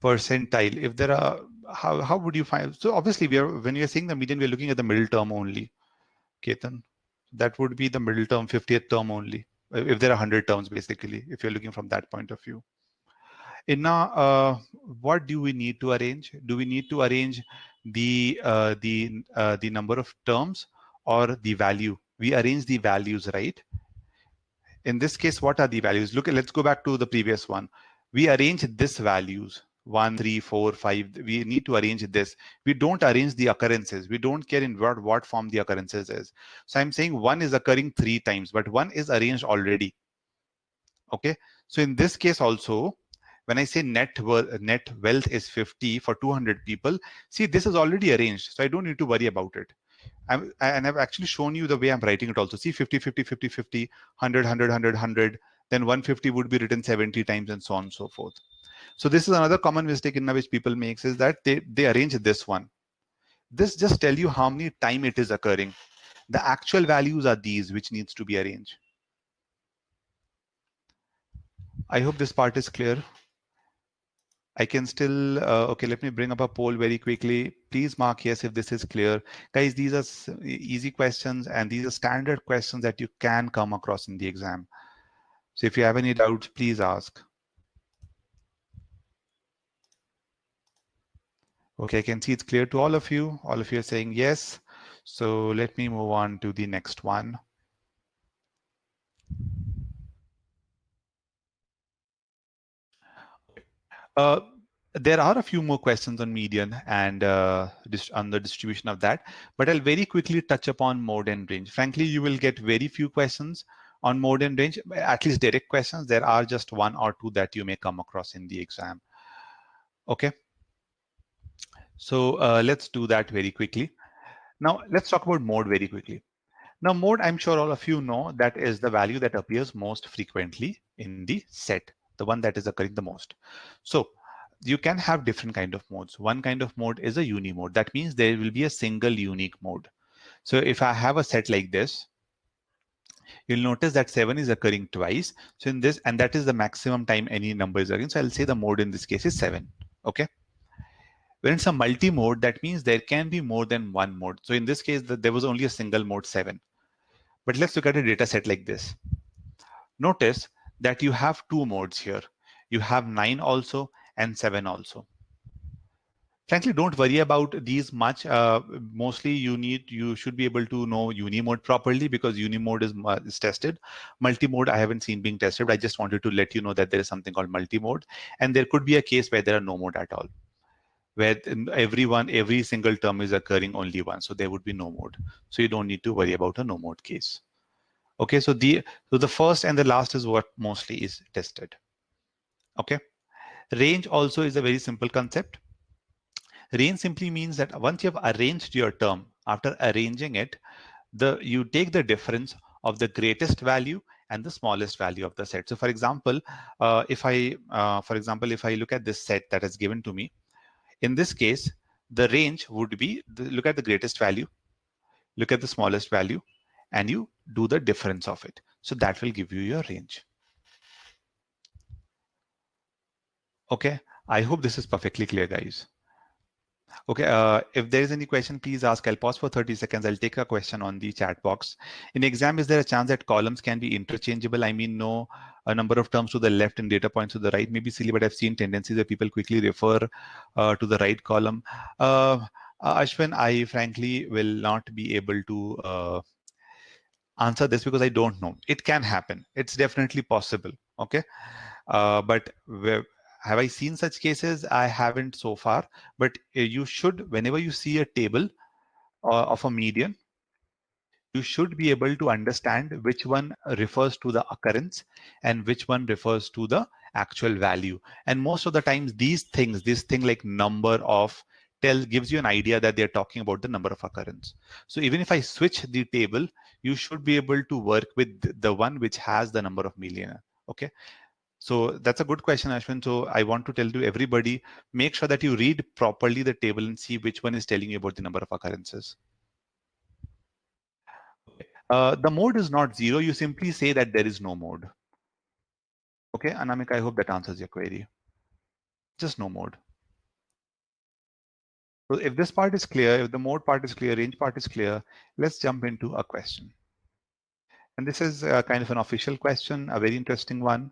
percentile? If there are, how would you find? So obviously, when you're saying the median, we're looking at the middle term only, Ketan. That would be the middle term, 50th term only. If there are 100 terms, basically, if you're looking from that point of view. Now, what do we need to arrange? Do we need to arrange the number of terms or the value? We arrange the values, right? In this case, what are the values? Look, let's go back to the previous one. We arrange this values 1, 3, 4, 5. We need to arrange this. We don't arrange the occurrences. We don't care in what form the occurrences is. So I'm saying 1 is occurring 3 times, but 1 is arranged already. Okay. So in this case also, when I say net wealth is 50 for 200 people, see, this is already arranged. So I don't need to worry about it. And I've actually shown you the way I'm writing it also. See, 50, 50, 50, 50, 100, 100, 100, 100. Then 150 would be written 70 times and so on and so forth. So this is another common mistake in which people makes is that they arrange this one. This just tell you how many time it is occurring. The actual values are these which needs to be arranged. I hope this part is clear. I can still, okay, let me bring up a poll very quickly. Please mark yes if this is clear. Guys, these are easy questions and these are standard questions that you can come across in the exam. So if you have any doubts, please ask. Okay, I can see it's clear to all of you. All of you are saying yes. So let me move on to the next one. Uh, there are a few more questions on median and on the distribution of that, but I'll very quickly touch upon mode and range. Frankly, you will get very few questions on mode and range, at least direct questions. There are just one or two that you may come across in the exam. Okay. So let's do that very quickly. Now, let's talk about mode very quickly. Now, mode, I'm sure all of you know, that is the value that appears most frequently in the set, the one that is occurring the most. So you can have different kind of modes. One kind of mode is a uni mode. That means there will be a single unique mode. So if I have a set like this, you'll notice that 7 is occurring twice. So in this, and that is the maximum time any number is occurring. So I'll say the mode in this case is 7. Okay. When it's a multi-mode, that means there can be more than one mode. So in this case, there was only a single mode 7. But let's look at a data set like this. Notice that you have two modes here. You have 9 also and 7 also. Frankly, don't worry about these much. Mostly you should be able to know unimode properly because unimode is tested. Multimode I haven't seen being tested. I just wanted to let you know that there is something called multimode, and there could be a case where there are no mode at all, where every single term is occurring only once, so there would be no mode. So you don't need to worry about a no mode case. Okay, so the first and the last is what mostly is tested. Okay, range also is a very simple concept. Range simply means that once you have arranged your term, after arranging it, you take the difference of the greatest value and the smallest value of the set. So, for example, if I look at this set that is given to me, in this case, the range would be look at the greatest value, look at the smallest value, and you do the difference of it. So that will give you your range. Okay, I hope this is perfectly clear, guys. Okay, if there is any question, please ask. I'll pause for 30 seconds. I'll take a question on the chat box. In exam, is there a chance that columns can be interchangeable? I mean, no, a number of terms to the left and data points to the right may be silly, but I've seen tendencies where people quickly refer to the right column. Ashwin, I frankly will not be able to answer this because I don't know. It can happen. It's definitely possible. Okay. But have I seen such cases? I haven't so far. But you should, whenever you see a table of a median, you should be able to understand which one refers to the occurrence and which one refers to the actual value. And most of the times, this thing like number of gives you an idea that they're talking about the number of occurrence. So even if I switch the table, you should be able to work with the one which has the number of million. Okay. So that's a good question, Ashwin. So I want to tell to everybody, make sure that you read properly the table and see which one is telling you about the number of occurrences. The mode is not 0. You simply say that there is no mode. Okay, Anamika, I hope that answers your query. Just no mode. So if this part is clear, if the mode part is clear, range part is clear, let's jump into a question. And this is kind of an official question, a very interesting one,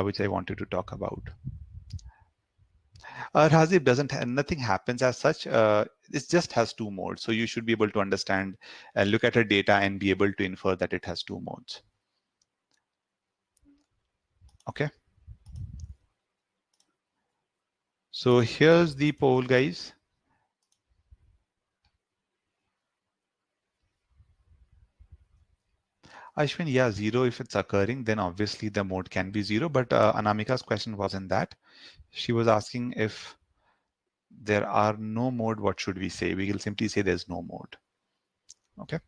which I wanted to talk about. Razib doesn't, nothing happens as such. It just has two modes. So you should be able to understand, look at a data and be able to infer that it has two modes. Okay. So here's the poll, guys. Ashwin, yeah, zero if it's occurring, then obviously the mode can be zero. But Anamika's question wasn't that. She was asking if there are no mode, what should we say? We will simply say there's no mode. Okay.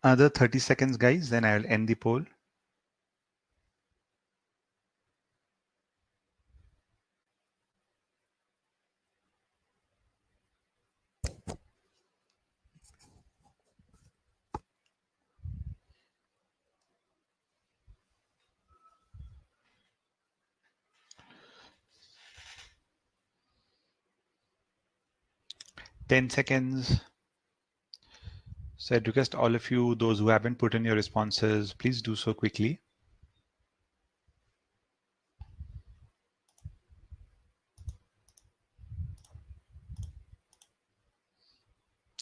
Another 30 seconds, guys, then I'll end the poll. Ten seconds. So I'd request all of you, those who haven't put in your responses, please do so quickly.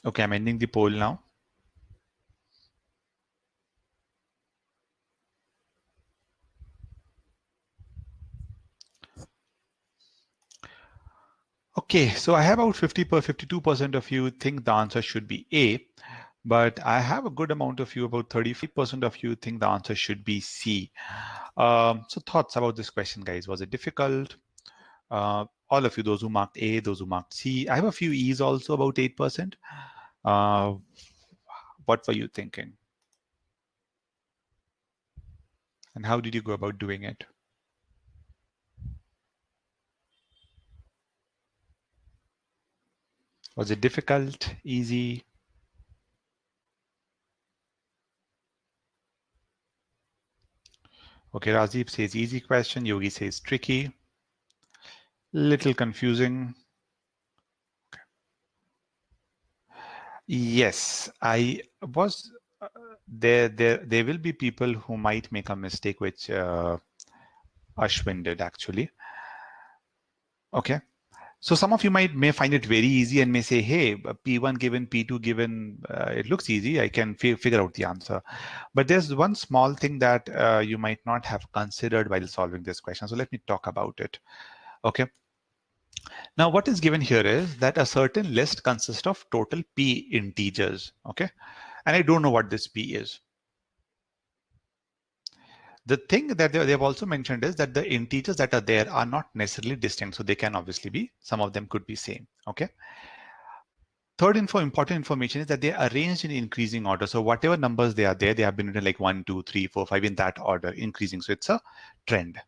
Okay, I'm ending the poll now. Okay, so I have about 52% of you think the answer should be A, but I have a good amount of you, about 35% of you think the answer should be C. So thoughts about this question, guys? Was it difficult? All of you, those who marked A, those who marked C. I have a few E's also, about 8%. What were you thinking? And how did you go about doing it? Was it difficult, easy? Okay, Rajiv says easy question. Yogi says tricky. Little confusing. Yes, I was there will be people who might make a mistake, which Ashwin did actually. Okay. So some of you may find it very easy and may say, hey, P1 given, P2 given, it looks easy. I can figure out the answer. But there's one small thing that you might not have considered while solving this question. So let me talk about it. Okay. Now, what is given here is that a certain list consists of total P integers. Okay. And I don't know what this P is. The thing that they've also mentioned is that the integers that are there are not necessarily distinct. So they can obviously be, some of them could be same. Okay. Third important information is that they are arranged in increasing order. So whatever numbers they are there, they have been written like 1, 2, 3, 4, 5 in that order, increasing. So it's a trend.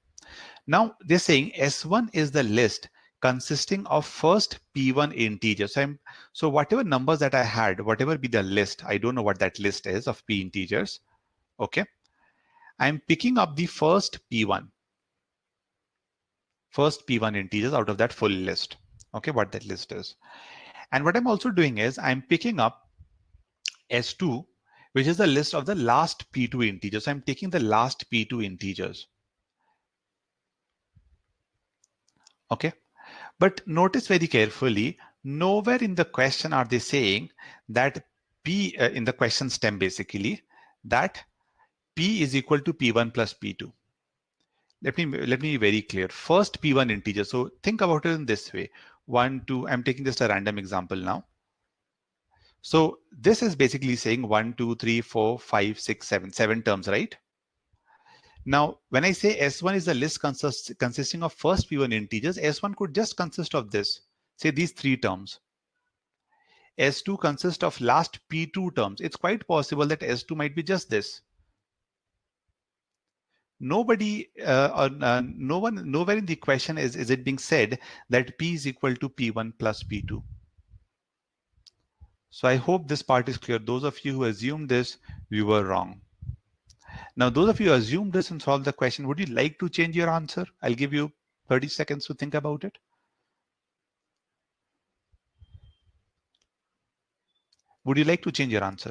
Now they're saying S1 is the list consisting of first P1 integers. So whatever numbers that I had, whatever be the list, I don't know what that list is of P integers. Okay. I'm picking up the first P1 integers out of that full list. Okay, what that list is. And what I'm also doing is I'm picking up S2, which is the list of the last P2 integers. So I'm taking the last P2 integers. Okay. But notice very carefully, nowhere in the question are they saying that P in the question stem basically that P is equal to P1 plus P2. Let me be very clear. First P1 integer. So think about it in this way. 1, 2, I'm taking just a random example now. So this is basically saying 1, 2, 3, 4, 5, 6, 7, 7 terms, right? Now, when I say S1 is a list consisting of first P1 integers, S1 could just consist of this, say these 3 terms. S2 consists of last P2 terms. It's quite possible that S2 might be just this. Nobody, no one, nowhere in the question is it being said that P is equal to P1 plus P2. So I hope this part is clear. Those of you who assumed this, you were wrong. Now, those of you who assumed this and solved the question, would you like to change your answer? I'll give you 30 seconds to think about it. Would you like to change your answer?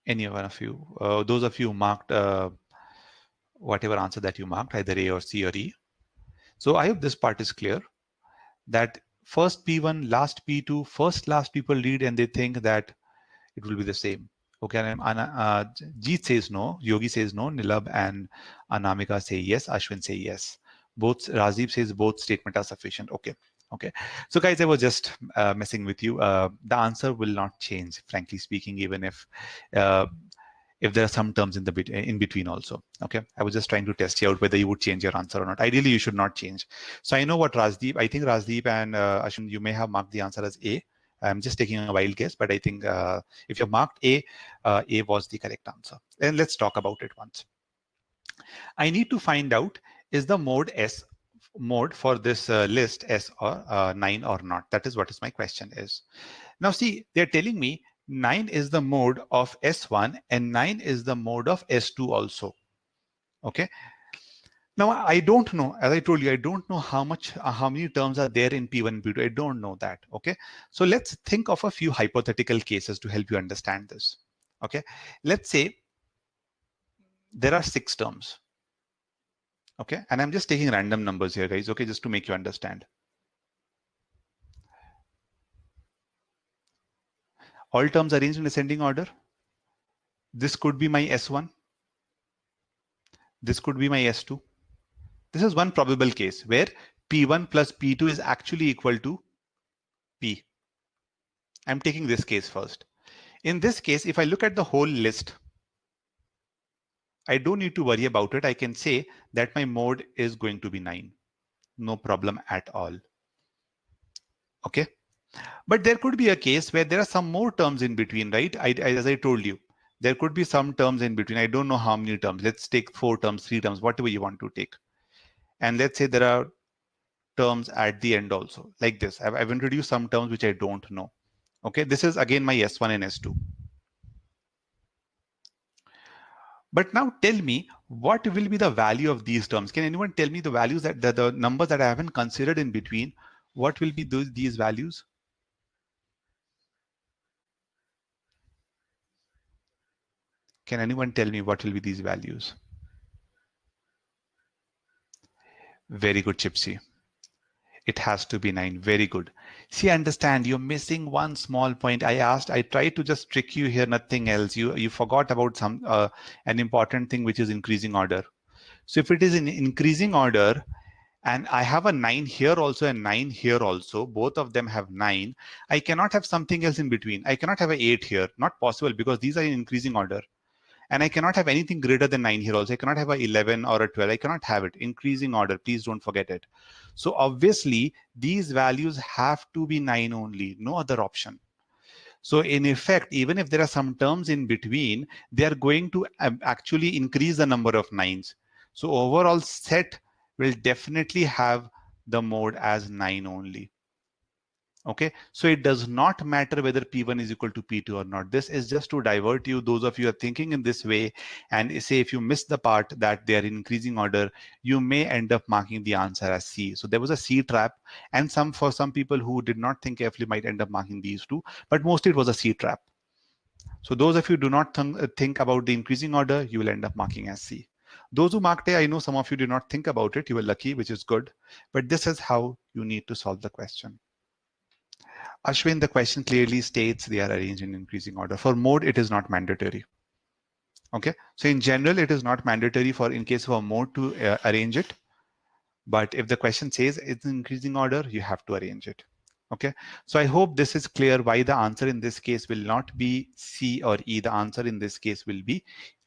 Any one of you? Those of you who marked whatever answer that you marked, either A or C or E. So I hope this part is clear, that first P1, last P2, first last people read and they think that it will be the same. Okay, and Jeet says no, Yogi says no, Nilab and Anamika say yes, Ashwin say yes. Both, Rajiv says both statements are sufficient. Okay. Okay. So guys, I was just messing with you. The answer will not change, frankly speaking, even if there are some terms in between also. Okay, I was just trying to test you out whether you would change your answer or not. Ideally, you should not change. So I know what Rajdeep, I think Rajdeep and Ashwin, you may have marked the answer as A. I'm just taking a wild guess, but I think if you marked A, A was the correct answer. And let's talk about it once. I need to find out, is the mode for this list S or 9 or not? That is what is my question is. Now see, they're telling me 9 is the mode of S1 and 9 is the mode of S2 also. Okay. Now I don't know, as I told you, I don't know how many terms are there in P1 and P2. I don't know that. Okay. So let's think of a few hypothetical cases to help you understand this. Okay. Let's say there are 6 terms. Okay. And I'm just taking random numbers here, guys. Okay. Just to make you understand. All terms arranged in ascending order. This could be my S1. This could be my S2. This is one probable case where P1 plus P2 is actually equal to P. I'm taking this case first. In this case, if I look at the whole list, I don't need to worry about it. I can say that my mode is going to be 9. No problem at all. Okay. But there could be a case where there are some more terms in between, right? As I told you, there could be some terms in between. I don't know how many terms. Let's take 4 terms, 3 terms, whatever you want to take. And let's say there are terms at the end also, like this. I've introduced some terms which I don't know. Okay, this is again my S1 and S2. But now tell me, what will be the value of these terms? Can anyone tell me the values that the numbers that I haven't considered in between? What will be these values? Can anyone tell me what will be these values? Very good, Chipsy. It has to be 9. Very good. See, understand, you're missing one small point. I tried to just trick you here, nothing else. You forgot about an important thing, which is increasing order. So if it is in increasing order, and I have a 9 here also and 9 here also, both of them have 9, I cannot have something else in between. I cannot have an 8 here. Not possible, because these are in increasing order. And I cannot have anything greater than 9 here also. I cannot have a 11 or a 12. I cannot have it. Increasing order. Please don't forget it. So obviously, these values have to be 9 only. No other option. So in effect, even if there are some terms in between, they are going to actually increase the number of 9s. So overall set will definitely have the mode as 9 only. Okay, so it does not matter whether P1 is equal to P2 or not. This is just to divert you, those of you are thinking in this way, and say if you miss the part that they are in increasing order, you may end up marking the answer as C. So there was a C trap, and for some people who did not think carefully might end up marking these two, but mostly it was a C trap. So those of you do not think about the increasing order, you will end up marking as C. Those who marked A, I know some of you did not think about it. You were lucky, which is good, but this is how you need to solve the question. Ashwin, the question clearly states they are arranged in increasing order. For mode, it is not mandatory. Okay, so in general, it is not mandatory for in case of a mode to arrange it. But if the question says it's in increasing order, you have to arrange it. Okay, so I hope this is clear why the answer in this case will not be C or E. The answer in this case will be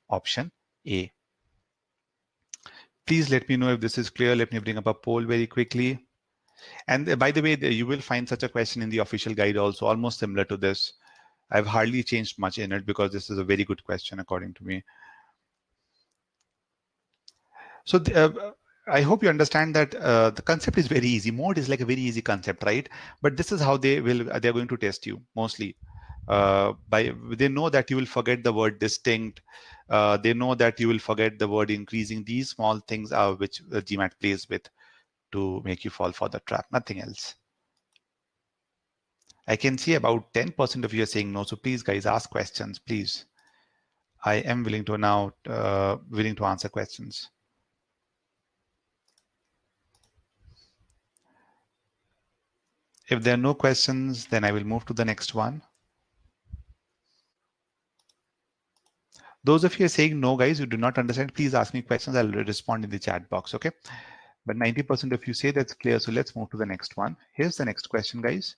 option A. Please let me know if this is clear. Let me bring up a poll very quickly. And by the way, you will find such a question in the official guide also, almost similar to this. I've hardly changed much in it because this is a very good question according to me. So I hope you understand that the concept is very easy. Mode is like a very easy concept, right? But this is how they're going to test you mostly. They know that you will forget the word distinct. They know that you will forget the word increasing. These small things are which GMAT plays with to make you fall for the trap, nothing else. I can see about 10% of you are saying no. So please, guys, ask questions, please. I am willing to now willing to answer questions. If there are no questions, then I will move to the next one. Those of you are saying no, guys, you do not understand, please ask me questions. I'll respond in the chat box, okay? But 90% of you say that's clear, so let's move to the next one. Here's the next question, guys.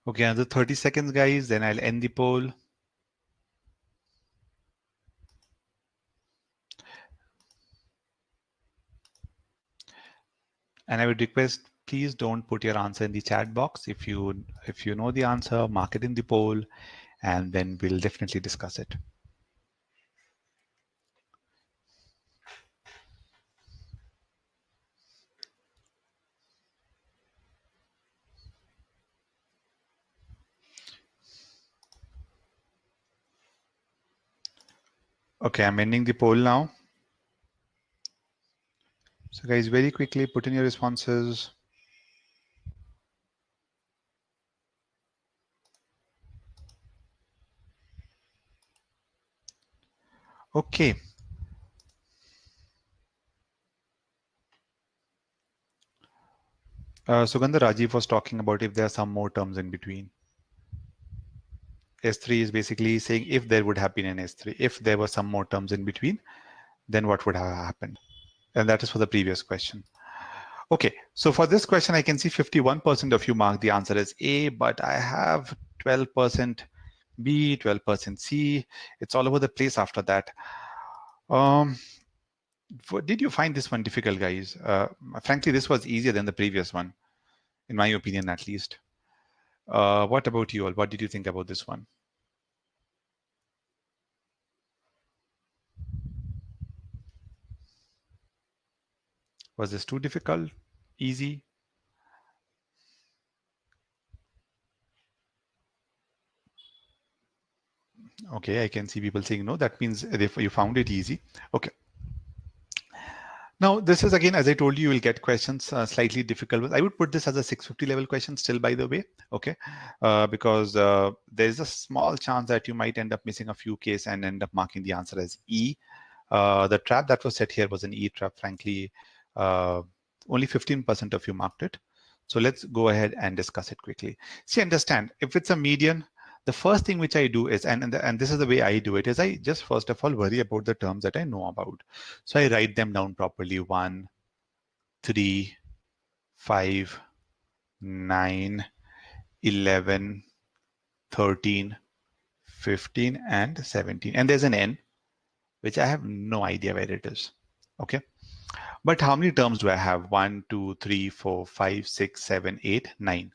Okay, another 30 seconds, guys, then I'll end the poll. And I would request, please don't put your answer in the chat box. If you know the answer, mark it in the poll, and then we'll definitely discuss it. Okay, I'm ending the poll now. So guys, very quickly put in your responses. Okay. Sugandha, Rajiv was talking about if there are some more terms in between. S3 is basically saying if there would have been an S3, if there were some more terms in between, then what would have happened? And that is for the previous question. Okay, so for this question, I can see 51% of you mark the answer as A, but I have 12% B, 12% C. It's all over the place after that. Did you find this one difficult, guys? Frankly, this was easier than the previous one, in my opinion, at least. What about you all? What did you think about this one? Was this too difficult? Easy? Okay, I can see people saying no. That means you found it easy. Okay. Now, this is again, as I told you, you will get questions slightly difficult. I would put this as a 650 level question still, by the way, okay? Because there's a small chance that you might end up missing a few cases and end up marking the answer as E. The trap that was set here was an E trap, frankly. Only 15% of you marked it. So let's go ahead and discuss it quickly. See, understand, if it's a median, the first thing which I do is, and this is the way I do it, is I just first of all worry about the terms that I know about. So I write them down properly: 1, 3, 5, 9, 11, 13, 15, and 17. And there's an N, which I have no idea where it is. Okay. But how many terms do I have? 1, 2, 3, 4, 5, 6, 7, 8, 9.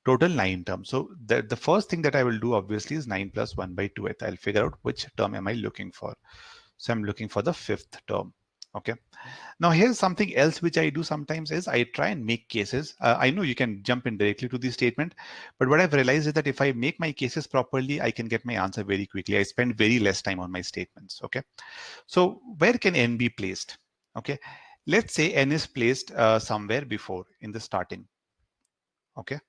Total 9 terms. So the first thing that I will do obviously is 9 plus 1 by 2th. I'll figure out which term am I looking for. So I'm looking for the fifth term. Okay. Now here's something else which I do sometimes is I try and make cases. I know you can jump in directly to the statement, but what I've realized is that if I make my cases properly, I can get my answer very quickly. I spend very less time on my statements. Okay. So where can n be placed? Okay. Let's say n is placed somewhere before in the starting. Okay.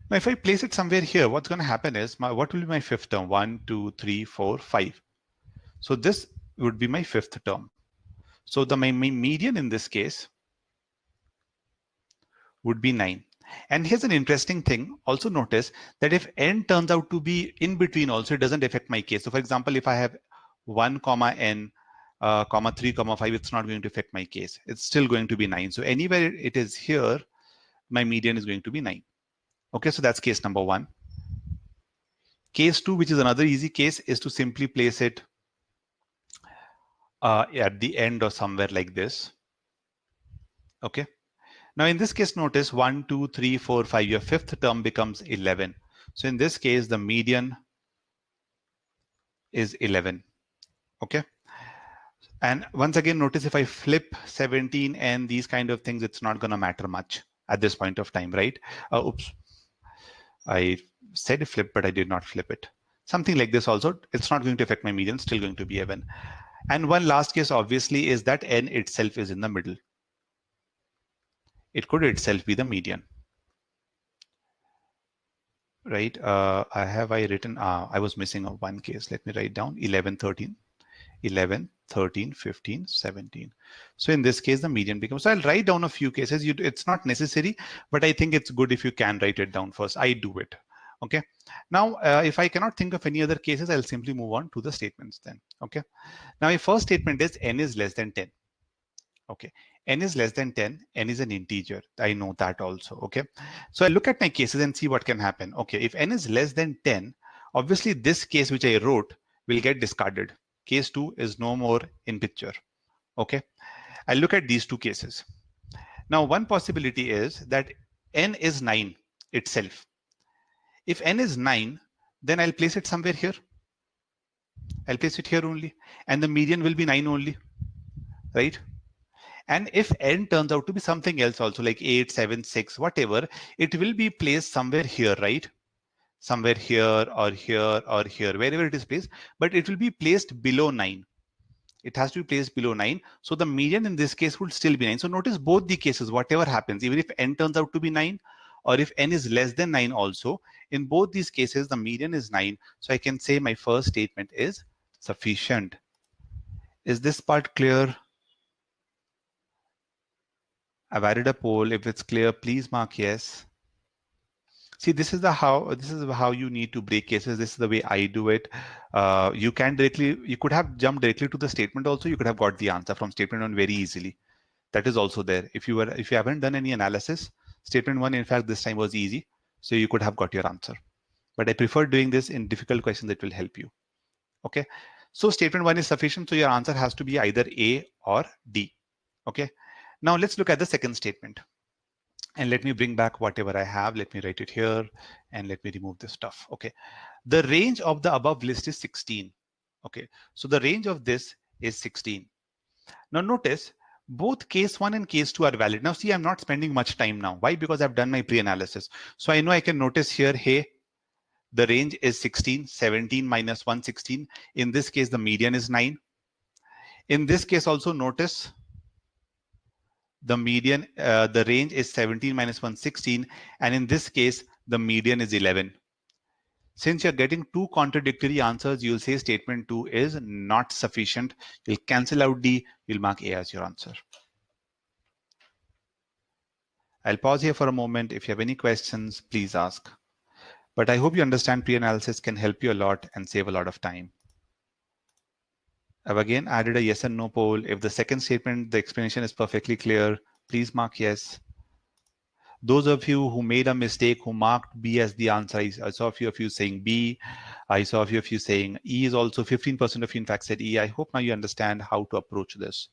Now, if I place it somewhere here, what's going to happen is what will be my fifth term? 1, 2, 3, 4, 5. So this would be my fifth term. So my median in this case would be 9. And here's an interesting thing. Also notice that if n turns out to be in between also, it doesn't affect my case. So for example, if I have 1 comma n comma 3 comma 5, it's not going to affect my case. It's still going to be 9. So anywhere it is here, my median is going to be 9. Okay, so that's case number 1. Case 2, which is another easy case, is to simply place it at the end or somewhere like this. Okay. Now in this case, notice 1, 2, 3, 4, 5. Your fifth term becomes 11. So in this case, the median is 11. Okay. And once again, notice if I flip 17 and these kind of things, it's not going to matter much at this point of time, right? Oops. I said flip, but I did not flip it. Something like this also, it's not going to affect my median, still going to be even. And one last case, obviously, is that n itself is in the middle. It could itself be the median. Right? I written, I was missing one case. Let me write down 11, 13. 11, 13, 15, 17. So in this case, the median becomes, so I'll write down a few cases. It's not necessary, but I think it's good if you can write it down first. I do it. Okay. Now, if I cannot think of any other cases, I'll simply move on to the statements then. Okay. Now, my first statement is n is less than 10. Okay. N is less than 10. N is an integer. I know that also. Okay. So I look at my cases and see what can happen. Okay. If n is less than 10, obviously this case which I wrote will get discarded. Case 2 is no more in picture. Okay. I look at these two cases. Now, one possibility is that n is 9 itself. If n is 9, then I'll place it somewhere here. I'll place it here only. And the median will be 9 only. Right? And if n turns out to be something else also, like 8, 7, 6, whatever, it will be placed somewhere here, right? Somewhere here or here or here, wherever it is placed, but it will be placed below 9. It has to be placed below 9. So the median in this case would still be 9. So notice both the cases, whatever happens, even if n turns out to be 9, or if n is less than 9 also, in both these cases, the median is 9. So I can say my first statement is sufficient. Is this part clear? I've added a poll. If it's clear, please mark yes. See, this is how you need to break cases. This is the way I do it. You could have jumped directly to the statement also. You could have got the answer from statement 1 very easily. That is also there. If you haven't done any analysis, statement 1, in fact, this time was easy. So you could have got your answer. But I prefer doing this in difficult questions that will help you. Okay. So statement 1 is sufficient. So your answer has to be either A or D. Okay. Now let's look at the second statement. And let me bring back whatever I have. Let me write it here and let me remove this stuff. Okay. The range of the above list is 16. Okay. So the range of this is 16. Now notice both case 1 and case 2 are valid. Now see, I'm not spending much time now. Why? Because I've done my pre-analysis. So I know I can notice here, hey, the range is 16, 17 minus 1, 16. In this case, the median is 9. In this case also notice the median, the range is 17 minus 1, 16. And in this case, the median is 11. Since you're getting two contradictory answers, you'll say statement 2 is not sufficient. You'll cancel out D, you'll mark A as your answer. I'll pause here for a moment. If you have any questions, please ask. But I hope you understand pre-analysis can help you a lot and save a lot of time. I've again added a yes and no poll. If the second statement, the explanation is perfectly clear, please mark yes. Those of you who made a mistake, who marked B as the answer, I saw a few of you saying B. I saw a few of you saying E is also 15% of you in fact said E. I hope now you understand how to approach this.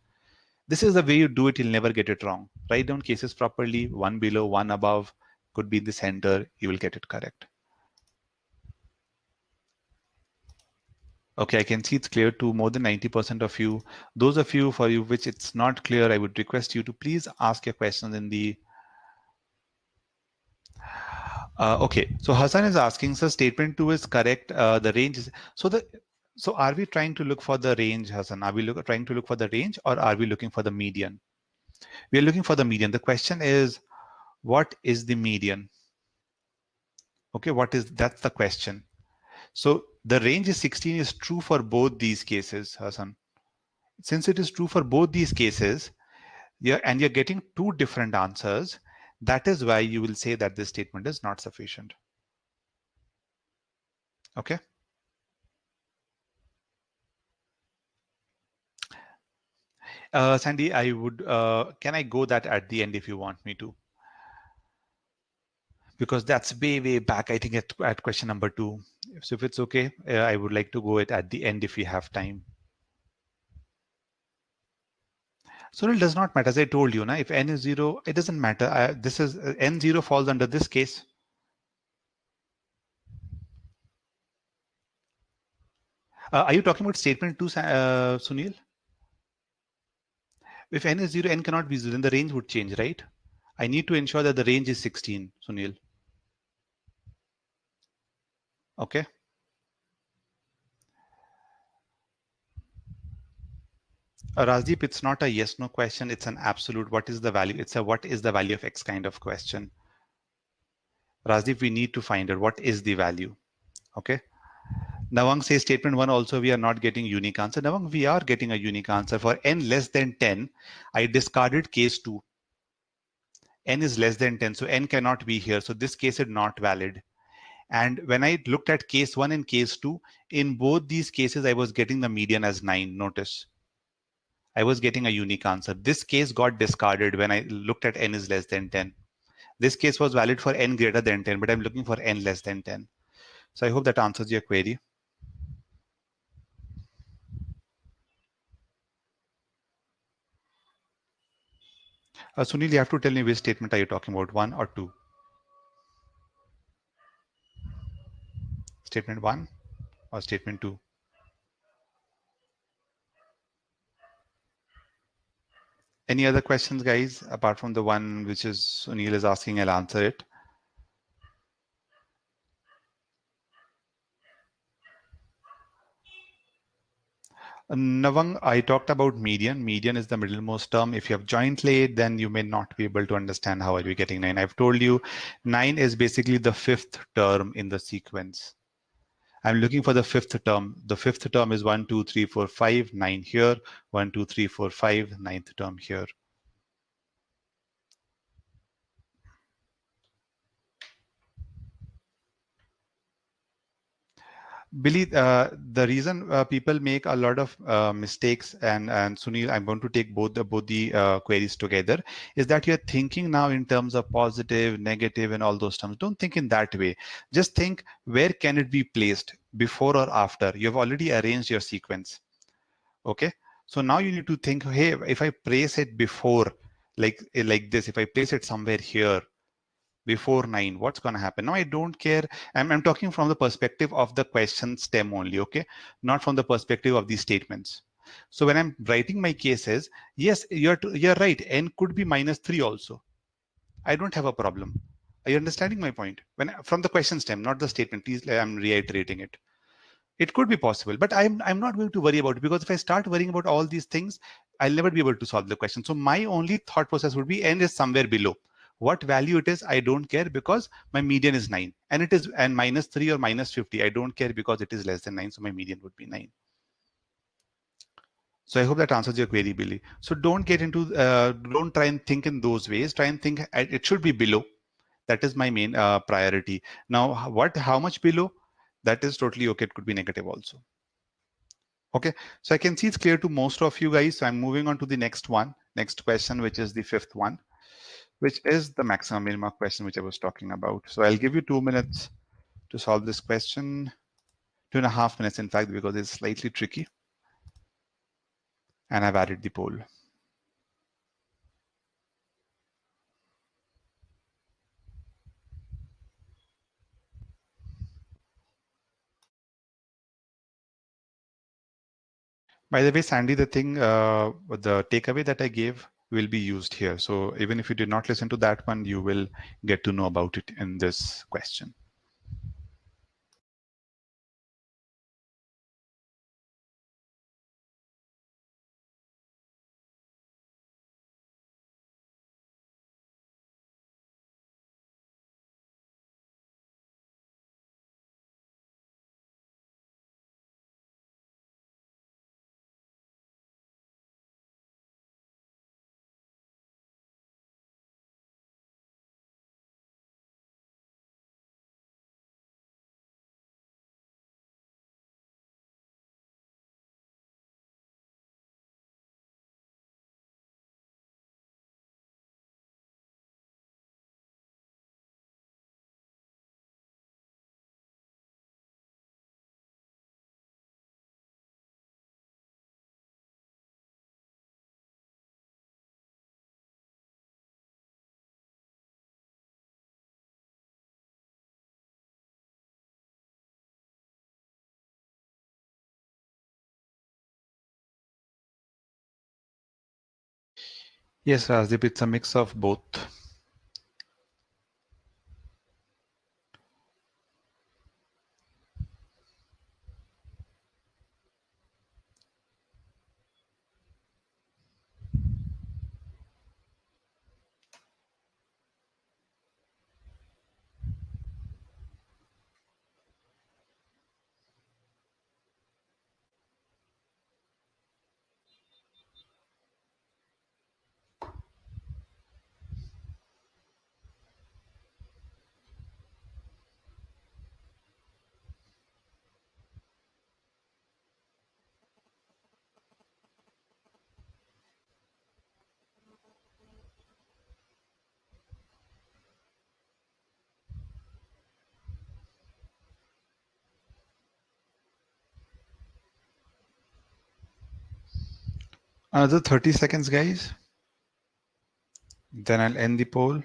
This is the way you do it. You'll never get it wrong. Write down cases properly, one below, one above, could be in the center. You will get it correct. Okay, I can see it's clear to more than 90% of you. Those of you for you which it's not clear, I would request you to please ask your questions in the. Okay, so Hassan is asking, so statement 2 is correct. The range is so are we trying to look for the range, Hassan? Are we trying to look for the range, or are we looking for the median? We are looking for the median. The question is, what is the median? Okay, that's the question. So the range is 16 is true for both these cases, Hassan. Since it is true for both these cases, and you're getting two different answers, that is why you will say that this statement is not sufficient. Okay. Sandy, I would, can I go that at the end if you want me to? Because that's way back, I think at question number 2. So if it's okay, I would like to go it at the end if we have time. So it does not matter, as I told you, if n is 0, it doesn't matter. This is n0 falls under this case. Are you talking about statement 2, Sunil? If n is 0, n cannot be 0, then the range would change, right? I need to ensure that the range is 16, Sunil. Okay. Rajdeep, it's not a yes no question, it's an absolute what is the value. It's a what is the value of x kind of question. Rajdeep, we need to find out what is the value. Okay. Nawang says statement 1 also we are not getting unique answer. Nawang, we are getting a unique answer. For n less than 10, I discarded case 2. N is less than 10, so n cannot be here. So this case is not valid. And when I looked at case 1 and case 2, in both these cases, I was getting the median as 9. Notice. I was getting a unique answer. This case got discarded when I looked at n is less than 10. This case was valid for n greater than 10, but I'm looking for n less than 10. So I hope that answers your query. Sunil, you have to tell me which statement are you talking about, 1 or 2? Statement 1 or statement 2? Any other questions, guys, apart from the one which is Sunil is asking? I'll answer it. Navang, I talked about median. Median is the middlemost term. If you have joint late, then you may not be able to understand how are you getting 9. I've told you 9 is basically the 5th term in the sequence. I'm looking for the 5th term. The 5th term is 1, 2, 3, 4, 5, 9 here, 1, 2, 3, 4, 5, 9th term here. Billy, the reason people make a lot of mistakes, and Sunil, I'm going to take both the queries together, is that you're thinking now in terms of positive, negative, and all those terms. Don't think in that way. Just think, where can it be placed, before or after? You've already arranged your sequence. Okay. So now you need to think, hey, if I place it before, like this, if I place it somewhere here, before 9, what's going to happen? Now I don't care. I'm talking from the perspective of the question stem only, okay, not from the perspective of these statements. So when I'm writing my cases, yes, you're right, n could be -3 also. I don't have a problem. Are you understanding my point? When from the question stem, not the statement, please, I'm reiterating it. It could be possible, but I'm not going to worry about it, because if I start worrying about all these things, I'll never be able to solve the question. So my only thought process would be n is somewhere below. What value it is, I don't care, because my median is 9, and it is, and -3 or -50, I don't care, because it is less than 9, so my median would be 9. So I hope that answers your query, Billy. So don't get into, don't try and think in those ways. Try and think it should be below. That is my main priority. Now, how much below? That is totally okay. It could be negative also. Okay, so I can see it's clear to most of you guys. So I'm moving on to the next question, which is the 5th one, which is the maximum minimum question which I was talking about. So I'll give you 2 minutes to solve this question. 2.5 minutes, in fact, because it's slightly tricky. And I've added the poll. By the way, Sandy, the takeaway that I gave will be used here. So even if you did not listen to that one, you will get to know about it in this question. Yes, Rajdeep, it's a mix of both. Another 30 seconds, guys. Then I'll end the poll.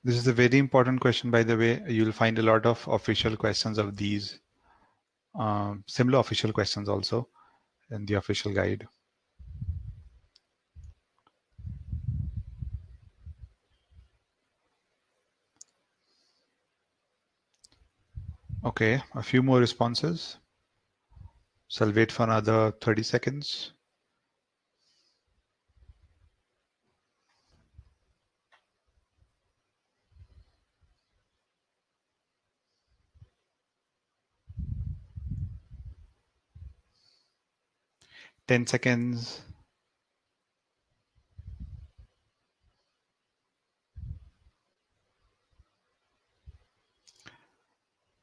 This is a very important question, by the way. You'll find a lot of official questions of these, similar official questions also in the official guide. Okay, a few more responses. So I'll wait for another 30 seconds. Ten seconds.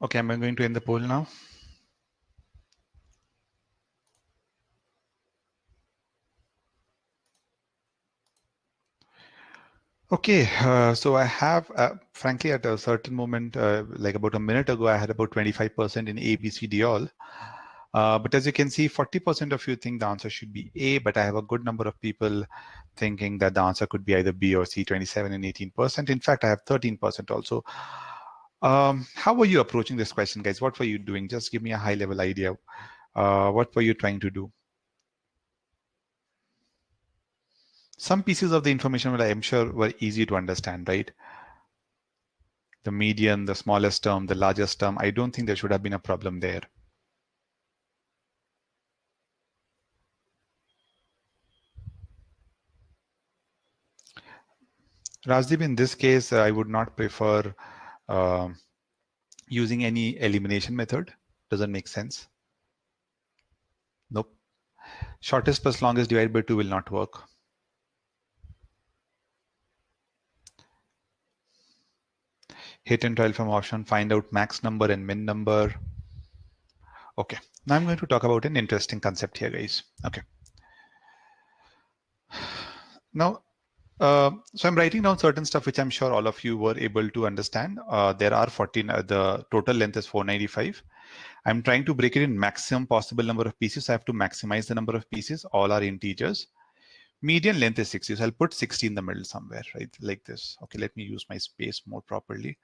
Okay, I'm going to end the poll now. Okay, so I have, frankly, at a certain moment, like about a minute ago, I had about 25% in A, B, C, D all. But as you can see, 40% of you think the answer should be A, but I have a good number of people thinking that the answer could be either B or C, 27 and 18%. In fact, I have 13% also. How were you approaching this question, guys? What were you doing? Just give me a high-level idea. What were you trying to do? Some pieces of the information, I'm sure, were easy to understand, right? The median, the smallest term, the largest term. I don't think there should have been a problem there. Rajdeep, in this case, I would not prefer using any elimination method. Doesn't make sense. Nope. Shortest plus longest divided by 2 will not work. Hit and trial from option, find out max number and min number. Okay, now I'm going to talk about an interesting concept here, guys. Okay. Now, so I'm writing down certain stuff which I'm sure all of you were able to understand. There are 14, the total length is 495. I'm trying to break it in maximum possible number of pieces. I have to maximize the number of pieces. All are integers. Median length is 60. So I'll put 60 in the middle somewhere, right? Like this. Okay, let me use my space more properly.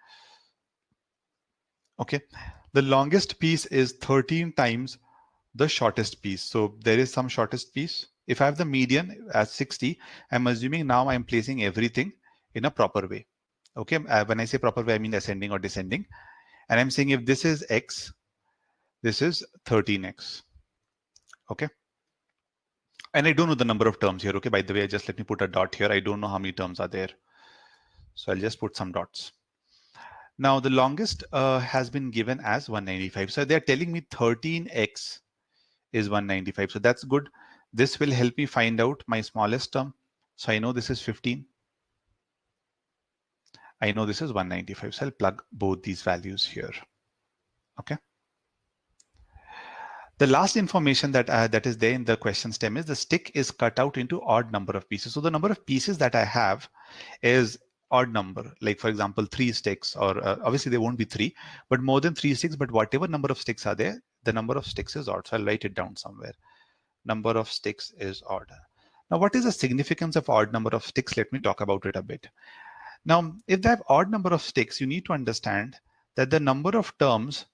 Okay, the longest piece is 13 times the shortest piece. So there is some shortest piece. If I have the median as 60, I'm assuming now I'm placing everything in a proper way. Okay, when I say proper way, I mean ascending or descending. And I'm saying if this is x, this is 13x. Okay. And I don't know the number of terms here. Okay, by the way, just let me put a dot here. I don't know how many terms are there. So I'll just put some dots. Now the longest has been given as 195. So they're telling me 13x is 195. So that's good. This will help me find out my smallest term. So I know this is 15. I know this is 195. So I'll plug both these values here. Okay. The last information that that is there in the question stem is the stick is cut out into odd number of pieces. So the number of pieces that I have is odd number. Like for example, 3 sticks, or obviously there won't be 3, but more than 3 sticks. But whatever number of sticks are there, the number of sticks is odd. So I'll write it down somewhere. Number of sticks is odd. Now, what is the significance of odd number of sticks? Let me talk about it a bit. Now, if they have odd number of sticks, you need to understand that the number of terms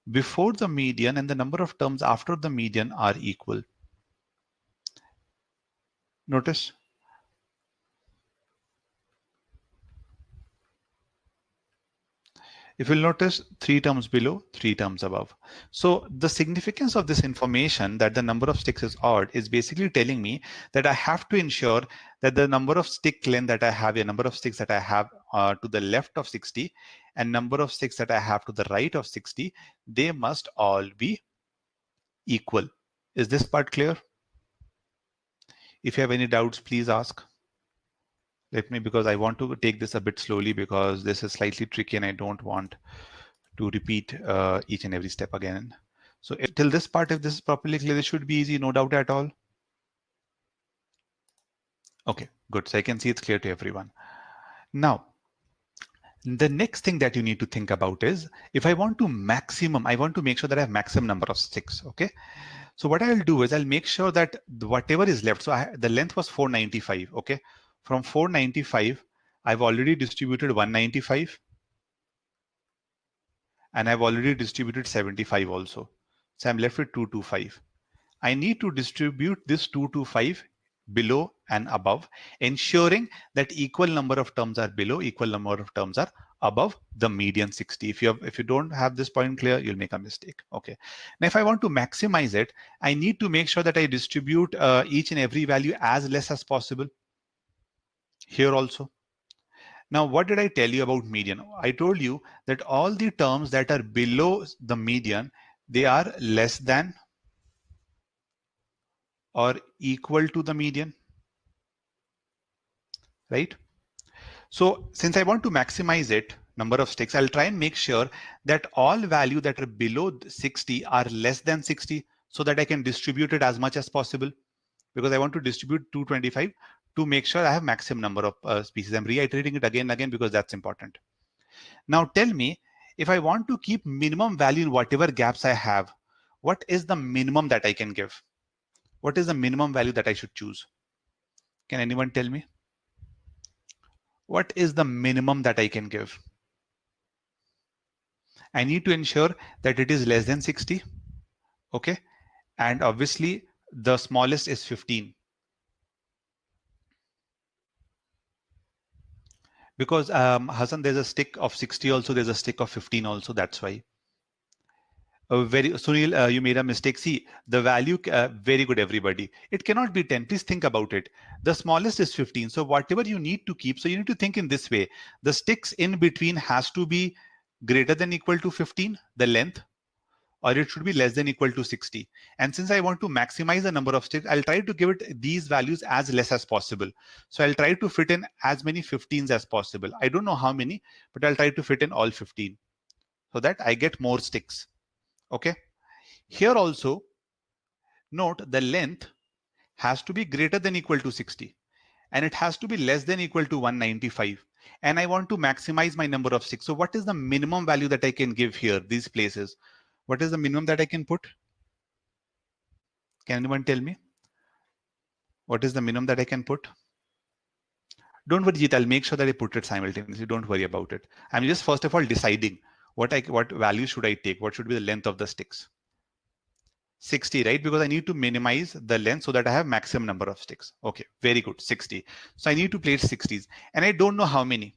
before the median and the number of terms after the median are equal. Notice. If you'll notice, 3 terms below, 3 terms above. So the significance of this information that the number of sticks is odd is basically telling me that I have to ensure that the number of stick length that I have, a number of sticks that I have to the left of 60 and number of sticks that I have to the right of 60, they must all be equal. Is this part clear? If you have any doubts, please ask. Because I want to take this a bit slowly because this is slightly tricky and I don't want to repeat each and every step again. So till this part, if this is properly clear, this should be easy, no doubt at all. Okay, good. So I can see it's clear to everyone. Now, the next thing that you need to think about is if I want to make sure that I have maximum number of sticks. Okay. So what I'll do is I'll make sure that whatever is left. So the length was 495. Okay. From 495, I've already distributed 195. And I've already distributed 75 also. So I'm left with 225. I need to distribute this 225 below and above, ensuring that equal number of terms are below, equal number of terms are above the median 60. If you don't have this point clear, you'll make a mistake. Okay. Now, if I want to maximize it, I need to make sure that I distribute each and every value as less as possible. Here also. Now, what did I tell you about median? I told you that all the terms that are below the median, they are less than or equal to the median, right? So since I want to maximize it, number of sticks, I'll try and make sure that all value that are below 60 are less than 60 so that I can distribute it as much as possible, because I want to distribute 225 to make sure I have maximum number of species. I'm reiterating it again and again because that's important. Now tell me, if I want to keep minimum value in whatever gaps I have, what is the minimum that I can give? What is the minimum value that I should choose? Can anyone tell me? What is the minimum that I can give? I need to ensure that it is less than 60. Okay. And obviously the smallest is 15. Because Hassan, there's a stick of 60 also, there's a stick of 15 also, that's why. Sunil, you made a mistake. See, the value, very good, everybody. It cannot be 10. Please think about it. The smallest is 15. So whatever you need to keep, so you need to think in this way. The sticks in between has to be greater than equal to 15, the length. or it should be less than equal to 60. And since I want to maximize the number of sticks, I'll try to give it these values as less as possible. So I'll try to fit in as many 15s as possible. I don't know how many, but I'll try to fit in all 15 so that I get more sticks. Okay. Here also, note the length has to be greater than equal to 60, and it has to be less than equal to 195. And I want to maximize my number of sticks. So what is the minimum value that I can give here, these places? What is the minimum that I can put? Can anyone tell me? What is the minimum that I can put? Don't worry, Jeet, I'll make sure that I put it simultaneously. Don't worry about it. I'm just first of all deciding what value should I take? What should be the length of the sticks? 60, right? Because I need to minimize the length so that I have maximum number of sticks. Okay, very good, 60. So I need to place 60s, and I don't know how many,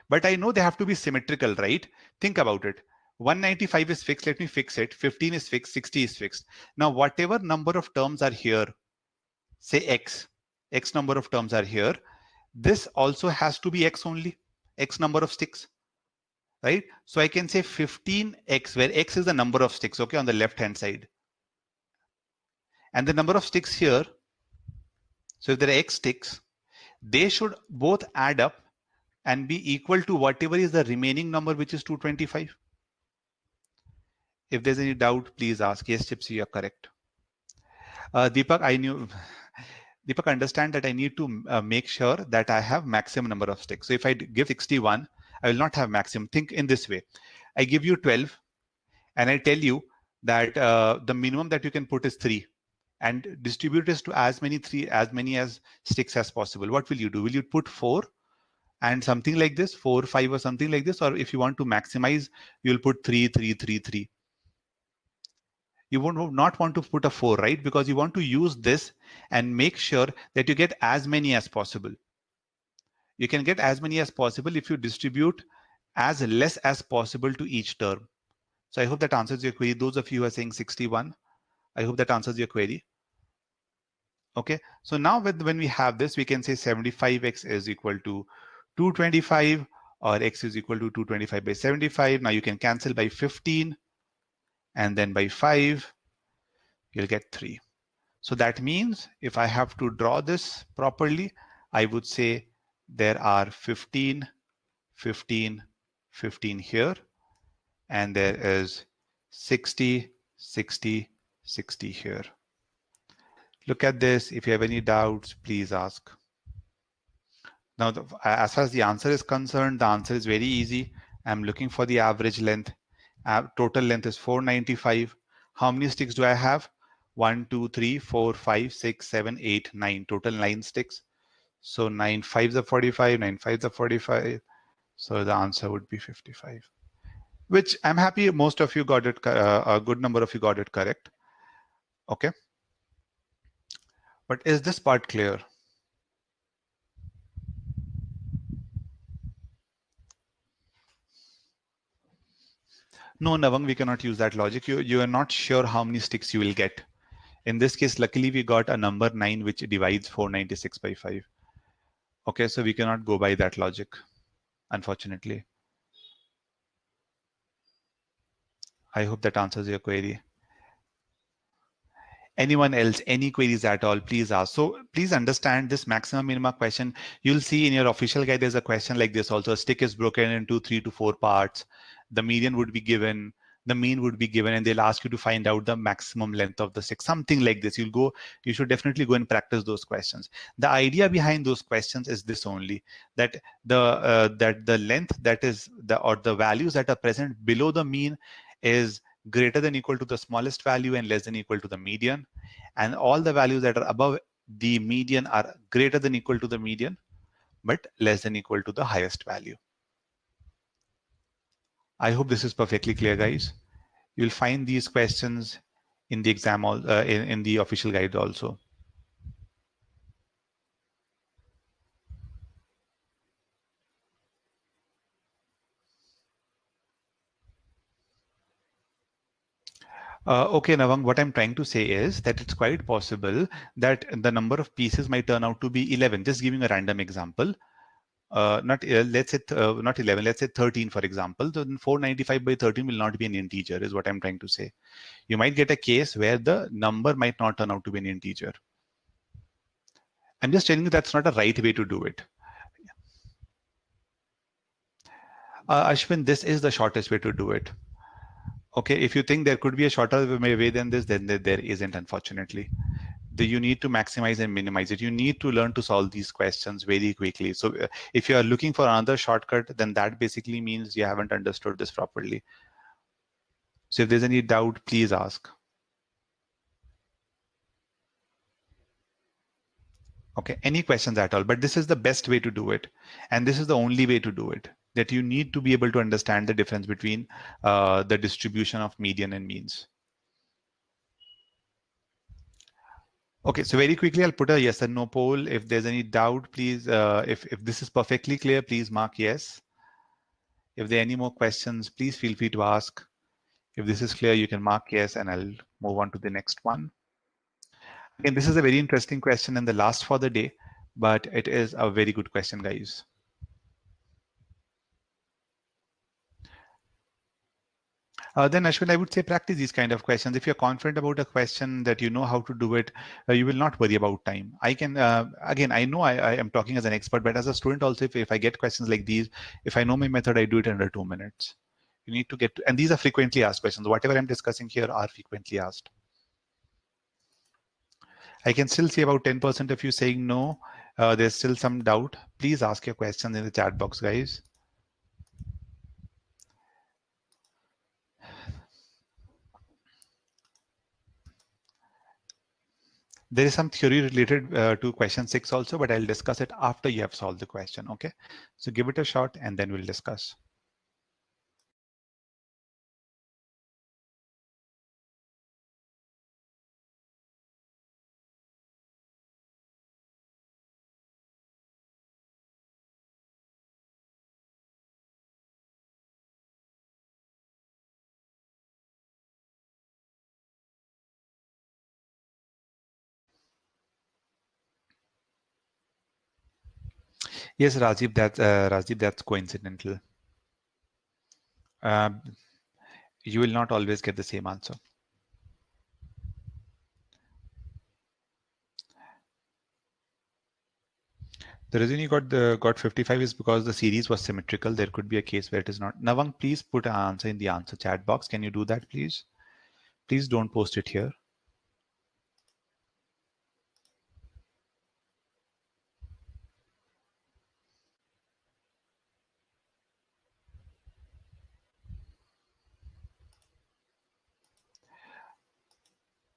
but I know they have to be symmetrical, right? Think about it. 195 is fixed. Let me fix it. 15 is fixed. 60 is fixed. Now, whatever number of terms are here, say x number of terms are here, this also has to be x only, x number of sticks, right? So I can say 15x, where x is the number of sticks, okay, on the left hand side. And the number of sticks here, so if there are x sticks, they should both add up and be equal to whatever is the remaining number, which is 225. If there's any doubt, please ask. Yes, Chipsy, you're correct. Deepak, Deepak, understand that I need to make sure that I have maximum number of sticks. So if I give 61, I will not have maximum. Think in this way. I give you 12, and I tell you that the minimum that you can put is 3, and distribute this to as many as sticks as possible. What will you do? Will you put 4 and something like this, 4, 5, or something like this? Or if you want to maximize, you'll put 3, 3, 3, 3. You won't not want to put a 4, right? Because you want to use this and make sure that you get as many as possible. You can get as many as possible if you distribute as less as possible to each term. So I hope that answers your query. Those of you who are saying 61, I hope that answers your query. Okay, so now when we have this, we can say 75x is equal to 225, or x is equal to 225 by 75. Now you can cancel by 15, and then by 5, you'll get 3. So that means if I have to draw this properly, I would say there are 15, 15, 15 here, and there is 60, 60, 60 here. Look at this. If you have any doubts, please ask. Now, as far as the answer is concerned, the answer is very easy. I'm looking for the average length. Total length is 495. How many sticks do I have? 1, 2, 3, 4, 5, 6, 7, 8, 9. Total 9 sticks. So 9 5s are 45, 9 5s are 45. So the answer would be 55, which I'm happy most of you got it, a good number of you got it correct. Okay. But is this part clear? No, Navang, we cannot use that logic. You are not sure how many sticks you will get. In this case, luckily, we got a number 9, which divides 496 by 5. Okay, so we cannot go by that logic, unfortunately. I hope that answers your query. Anyone else, any queries at all, please ask. So please understand this maximum minima question. You'll see in your official guide, there's a question like this also. A stick is broken into 3 to 4 parts. The median would be given, the mean would be given, and they'll ask you to find out the maximum length of the stick, something like this. You should definitely go and practice those questions. The idea behind those questions is this only, that the length that is the values that are present below the mean is greater than equal to the smallest value and less than equal to the median, and all the values that are above the median are greater than equal to the median but less than equal to the highest value. I hope this is perfectly clear, guys. You'll find these questions in the exam, in the official guide also. Okay, Navang, what I'm trying to say is that it's quite possible that the number of pieces might turn out to be 11. Just giving a random example. let's say not 11, let's say 13, for example, then 495 by 13 will not be an integer, is what I'm trying to say. You might get a case where the number might not turn out to be an integer. I'm just telling you that's not a right way to do it. Ashwin, this is the shortest way to do it. Okay, if you think there could be a shorter way than this, then there isn't, unfortunately. You need to maximize and minimize it. You need to learn to solve these questions very quickly. So if you are looking for another shortcut, then that basically means you haven't understood this properly. So if there's any doubt, please ask. Okay, any questions at all, but this is the best way to do it. And this is the only way to do it, that you need to be able to understand the difference between the distribution of median and means. Okay, so very quickly, I'll put a yes and no poll. If there's any doubt, please, if this is perfectly clear, please mark yes. If there are any more questions, please feel free to ask. If this is clear, you can mark yes, and I'll move on to the next one. Again, this is a very interesting question and the last for the day, but it is a very good question, guys. Then Ashwin, I would say practice these kind of questions. If you're confident about a question that you know how to do it, you will not worry about time. I can, again, I know I am talking as an expert, but as a student also, if I get questions like these, if I know my method, I do it under 2 minutes. You need to get to, and these are frequently asked questions. Whatever I'm discussing here are frequently asked. I can still see about 10% of you saying no. There's still some doubt. Please ask your questions in the chat box, guys. There is some theory related to question 6 also, but I'll discuss it after you have solved the question, okay? So give it a shot and then we'll discuss. Yes, Rajiv, that's coincidental. You will not always get the same answer. The reason you got 55 is because the series was symmetrical. There could be a case where it is not. Navang, please put an answer in the answer chat box. Can you do that, please? Please don't post it here.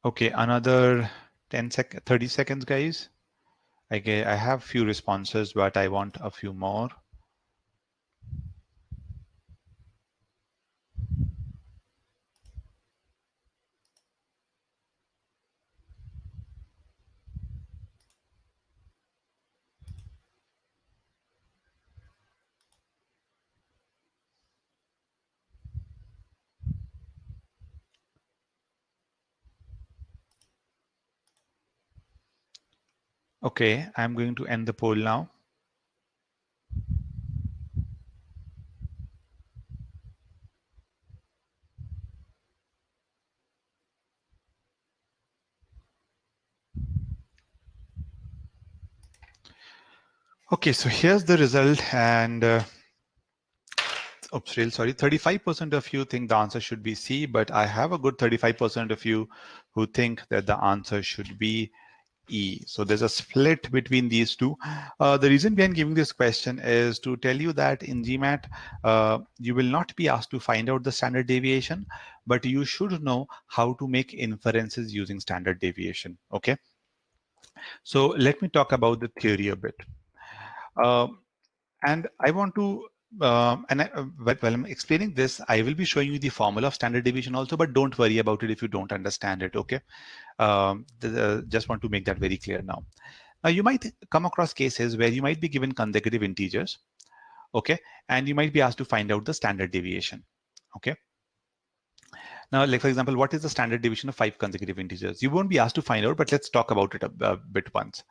Okay, another 30 seconds, guys. I have few responses, but I want a few more. Okay, I'm going to end the poll now. Okay, so here's the result, and oops, real sorry, 35% of you think the answer should be C, but I have a good 35% of you who think that the answer should be E. So there's a split between these two. The reason behind giving this question is to tell you that in GMAT, you will not be asked to find out the standard deviation, but you should know how to make inferences using standard deviation. Okay. So let me talk about the theory a bit. And I want to, while I'm explaining this, I will be showing you the formula of standard deviation also, but don't worry about it if you don't understand it, okay? Just want to make that very clear now. Now, you might come across cases where you might be given consecutive integers, okay? And you might be asked to find out the standard deviation, okay? Now, like for example, what is the standard deviation of 5 consecutive integers? You won't be asked to find out, but let's talk about it a bit once.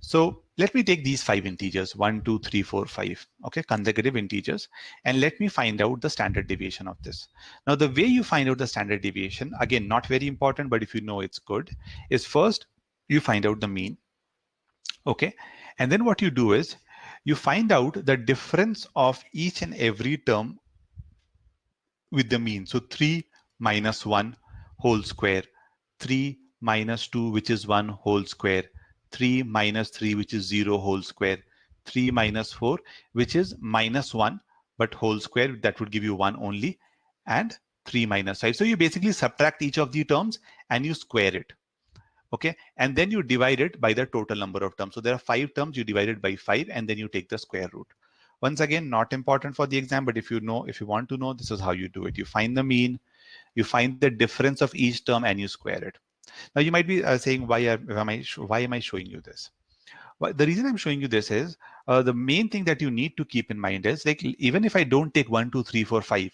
So let me take these 5 integers, 1, 2, 3, 4, 5, okay, consecutive integers, and let me find out the standard deviation of this. Now, the way you find out the standard deviation, again, not very important, but if you know it's good, is first you find out the mean, okay, and then what you do is you find out the difference of each and every term with the mean. So 3 minus 1 whole square, 3 minus 2, which is 1 whole square, 3 minus 3, which is 0 whole square, 3 minus 4, which is minus 1, but whole square, that would give you 1 only, and 3 minus 5. So you basically subtract each of the terms and you square it. Okay, and then you divide it by the total number of terms. So there are 5 terms, you divide it by 5, and then you take the square root. Once again, not important for the exam, but if you want to know, this is how you do it. You find the mean, you find the difference of each term, and you square it. Now you might be saying, why am I showing you this? Well, the reason I'm showing you this is the main thing that you need to keep in mind is, like, even if I don't take 1, 2, 3, 4, 5,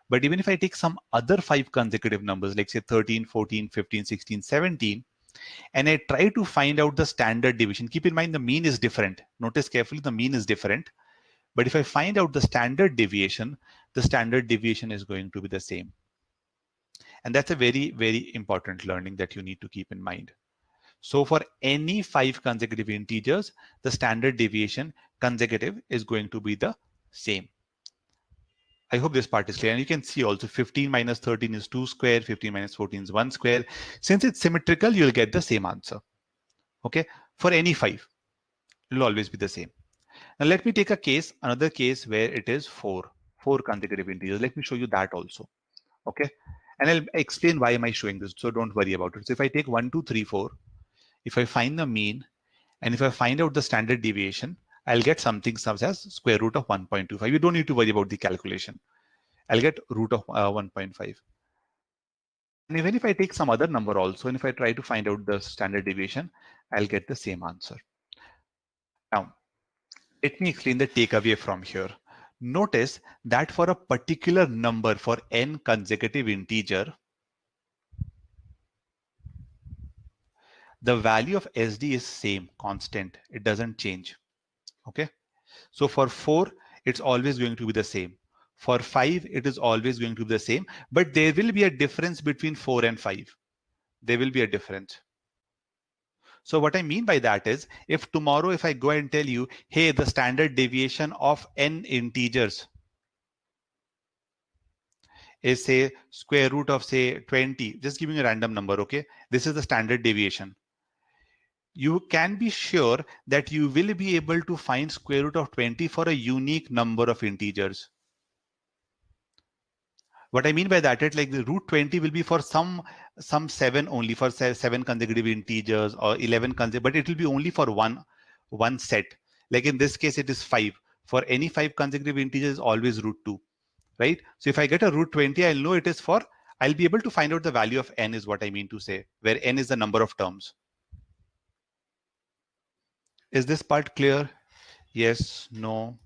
but even if I take some other 5 consecutive numbers, like say 13, 14, 15, 16, 17, and I try to find out the standard deviation. Keep in mind the mean is different. Notice carefully, the mean is different. But if I find out the standard deviation is going to be the same. And that's a very, very important learning that you need to keep in mind. So for any 5 consecutive integers, the standard deviation consecutive is going to be the same. I hope this part is clear. And you can see also 15 minus 13 is 2 square, 15 minus 14 is 1 square. Since it's symmetrical, you'll get the same answer. Okay, for any 5, it will always be the same. Now let me take another case where it is 4 consecutive integers. Let me show you that also. Okay, and I'll explain why am I showing this, so don't worry about it. So if I take 1, 2, 3, 4, if I find the mean, and if I find out the standard deviation, I'll get something such as square root of 1.25. You don't need to worry about the calculation. I'll get root of 1.5. And even if I take some other number also, and if I try to find out the standard deviation, I'll get the same answer. Now, let me explain the takeaway from here. Notice that for a particular number, for n consecutive integer, the value of SD is same, constant. It doesn't change. Okay. So for 4, it's always going to be the same. For 5, it is always going to be the same. But there will be a difference between 4 and 5. There will be a difference. So what I mean by that is, if tomorrow, if I go and tell you, hey, the standard deviation of n integers is, say, square root of, say, 20, just giving a random number, okay? This is the standard deviation. You can be sure that you will be able to find square root of 20 for a unique number of integers. What I mean by that is, like, the root 20 will be for some 7 only, for 7 consecutive integers, or 11 consecutive, but it will be only for one set. Like in this case, it is 5. For any 5 consecutive integers, always root 2, right? So if I get a root 20, I'll know it is for, I'll be able to find out the value of n, is what I mean to say, where n is the number of terms. Is this part clear? Yes, no.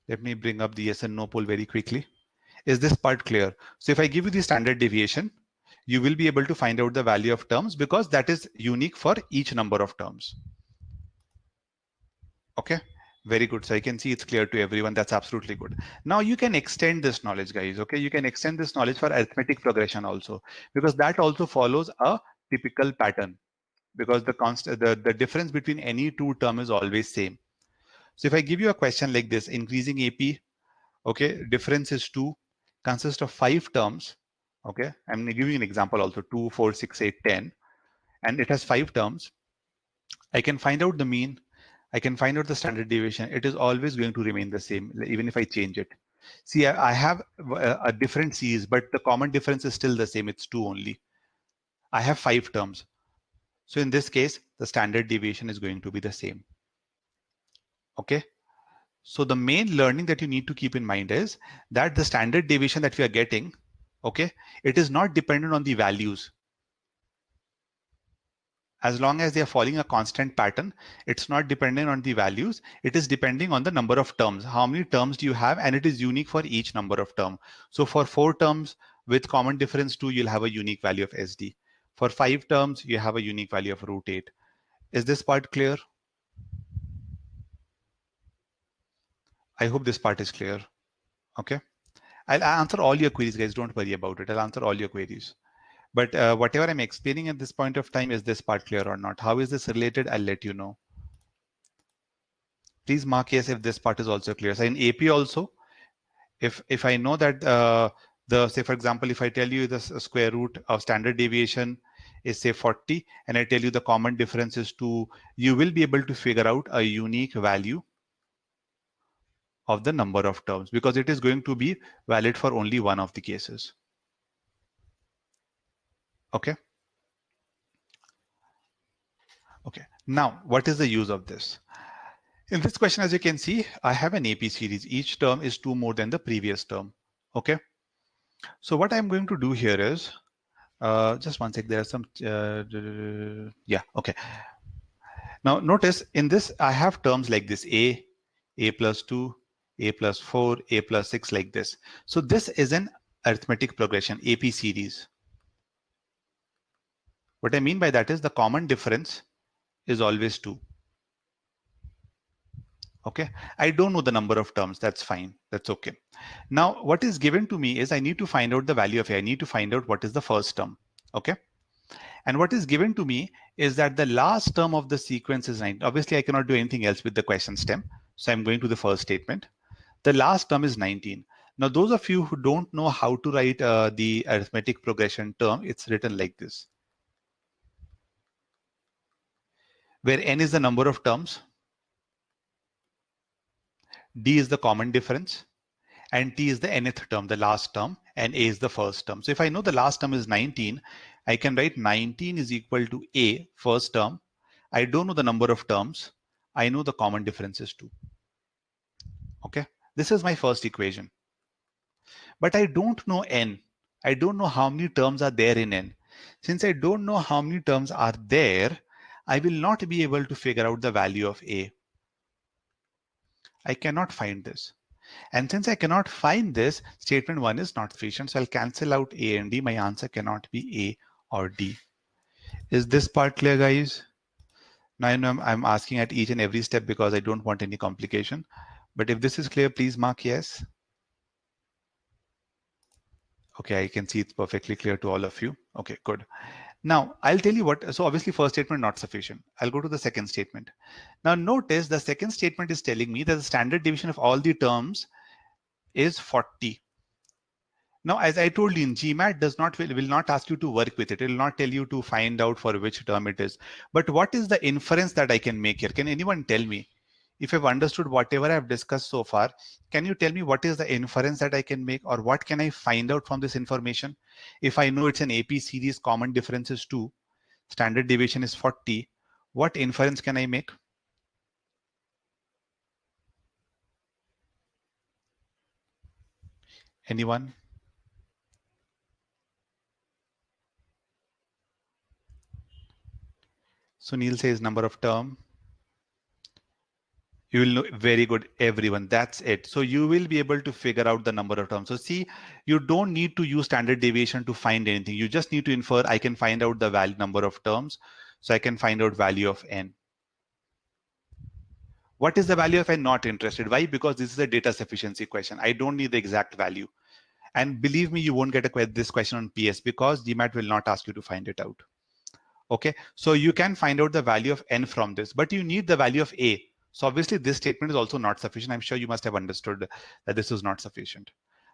Let me bring up the yes and no poll very quickly. Is this part clear? So if I give you the standard deviation, you will be able to find out the value of terms, because that is unique for each number of terms. Okay, very good. So I can see it's clear to everyone. That's absolutely good. Now you can extend this knowledge, guys. Okay, you can extend this knowledge for arithmetic progression also, because that also follows a typical pattern, because the difference between any 2 term is always same. So if I give you a question like this, increasing AP, okay, difference is 2, consists of 5 terms. Okay, I'm giving an example also, 2, 4, 6, 8, 10, and it has 5 terms. I can find out the mean, I can find out the standard deviation. It is always going to remain the same, even if I change it. See, I have a different C's, but the common difference is still the same. It's 2 only. I have 5 terms. So in this case, the standard deviation is going to be the same. Okay. So the main learning that you need to keep in mind is that the standard deviation that we are getting, okay, it is not dependent on the values. As long as they are following a constant pattern, it's not dependent on the values. It is depending on the number of terms. How many terms do you have? And it is unique for each number of term. So for 4 terms with common difference 2, you'll have a unique value of SD. For 5 terms, you have a unique value of root 8. Is this part clear? I hope this part is clear. Okay. I'll answer all your queries, guys. Don't worry about it. I'll answer all your queries. But whatever I'm explaining at this point of time, is this part clear or not? How is this related? I'll let you know. Please mark yes if this part is also clear. So in AP also, if I know that say for example, if I tell you the square root of standard deviation is say 40, and I tell you the common difference is 2, you will be able to figure out a unique value of the number of terms, because it is going to be valid for only one of the cases. Okay. Okay. Now, what is the use of this? In this question, as you can see, I have an AP series. Each term is 2 more than the previous term. Okay. So what I'm going to do here is, just one sec, there are some, yeah, okay. Now notice in this, I have terms like this, A plus 2, A plus 4, A plus 6, like this. So this is an arithmetic progression, AP series. What I mean by that is the common difference is always 2. Okay, I don't know the number of terms. That's fine. That's okay. Now, what is given to me is I need to find out the value of A. I need to find out what is the first term. Okay. And what is given to me is that the last term of the sequence is 9. Obviously, I cannot do anything else with the question stem. So I'm going to the first statement. The last term is 19. Now, those of you who don't know how to write the arithmetic progression term, it's written like this, where n is the number of terms, d is the common difference, and t is the nth term, the last term, and a is the first term. So if I know the last term is 19, I can write 19 is equal to a, first term. I don't know the number of terms. I know the common difference is 2. Okay, this is my first equation. But I don't know n. I don't know how many terms are there in n. Since I don't know how many terms are there, I will not be able to figure out the value of a. I cannot find this. And since I cannot find this, statement 1 is not sufficient. So I'll cancel out A and D. My answer cannot be A or D. Is this part clear, guys? Now I know I'm asking at each and every step because I don't want any complication. But if this is clear, please mark yes. Okay, I can see it's perfectly clear to all of you. Okay, good. Now I'll tell you what, so obviously first statement not sufficient. I'll go to the second statement. Now notice the second statement is telling me that the standard deviation of all the terms is 40. Now, as I told you, in GMAT will not ask you to work with it. It will not tell you to find out for which term it is. But what is the inference that I can make here? Can anyone tell me? If I've understood whatever I've discussed so far, can you tell me what is the inference that I can make, or what can I find out from this information? If I know it's an AP series, common difference is 2, standard deviation is 40, what inference can I make? Anyone? Sunil says number of term. You will know, very good, everyone. That's it. So you will be able to figure out the number of terms. So see, you don't need to use standard deviation to find anything. You just need to infer, I can find out the value number of terms. So I can find out value of n. What is the value of n? Not interested. Why? Because this is a data sufficiency question. I don't need the exact value. And believe me, you won't get this question on PS because GMAT will not ask you to find it out. Okay, so you can find out the value of n from this, but you need the value of a. So obviously this statement is also not sufficient. I'm sure you must have understood that this is not sufficient.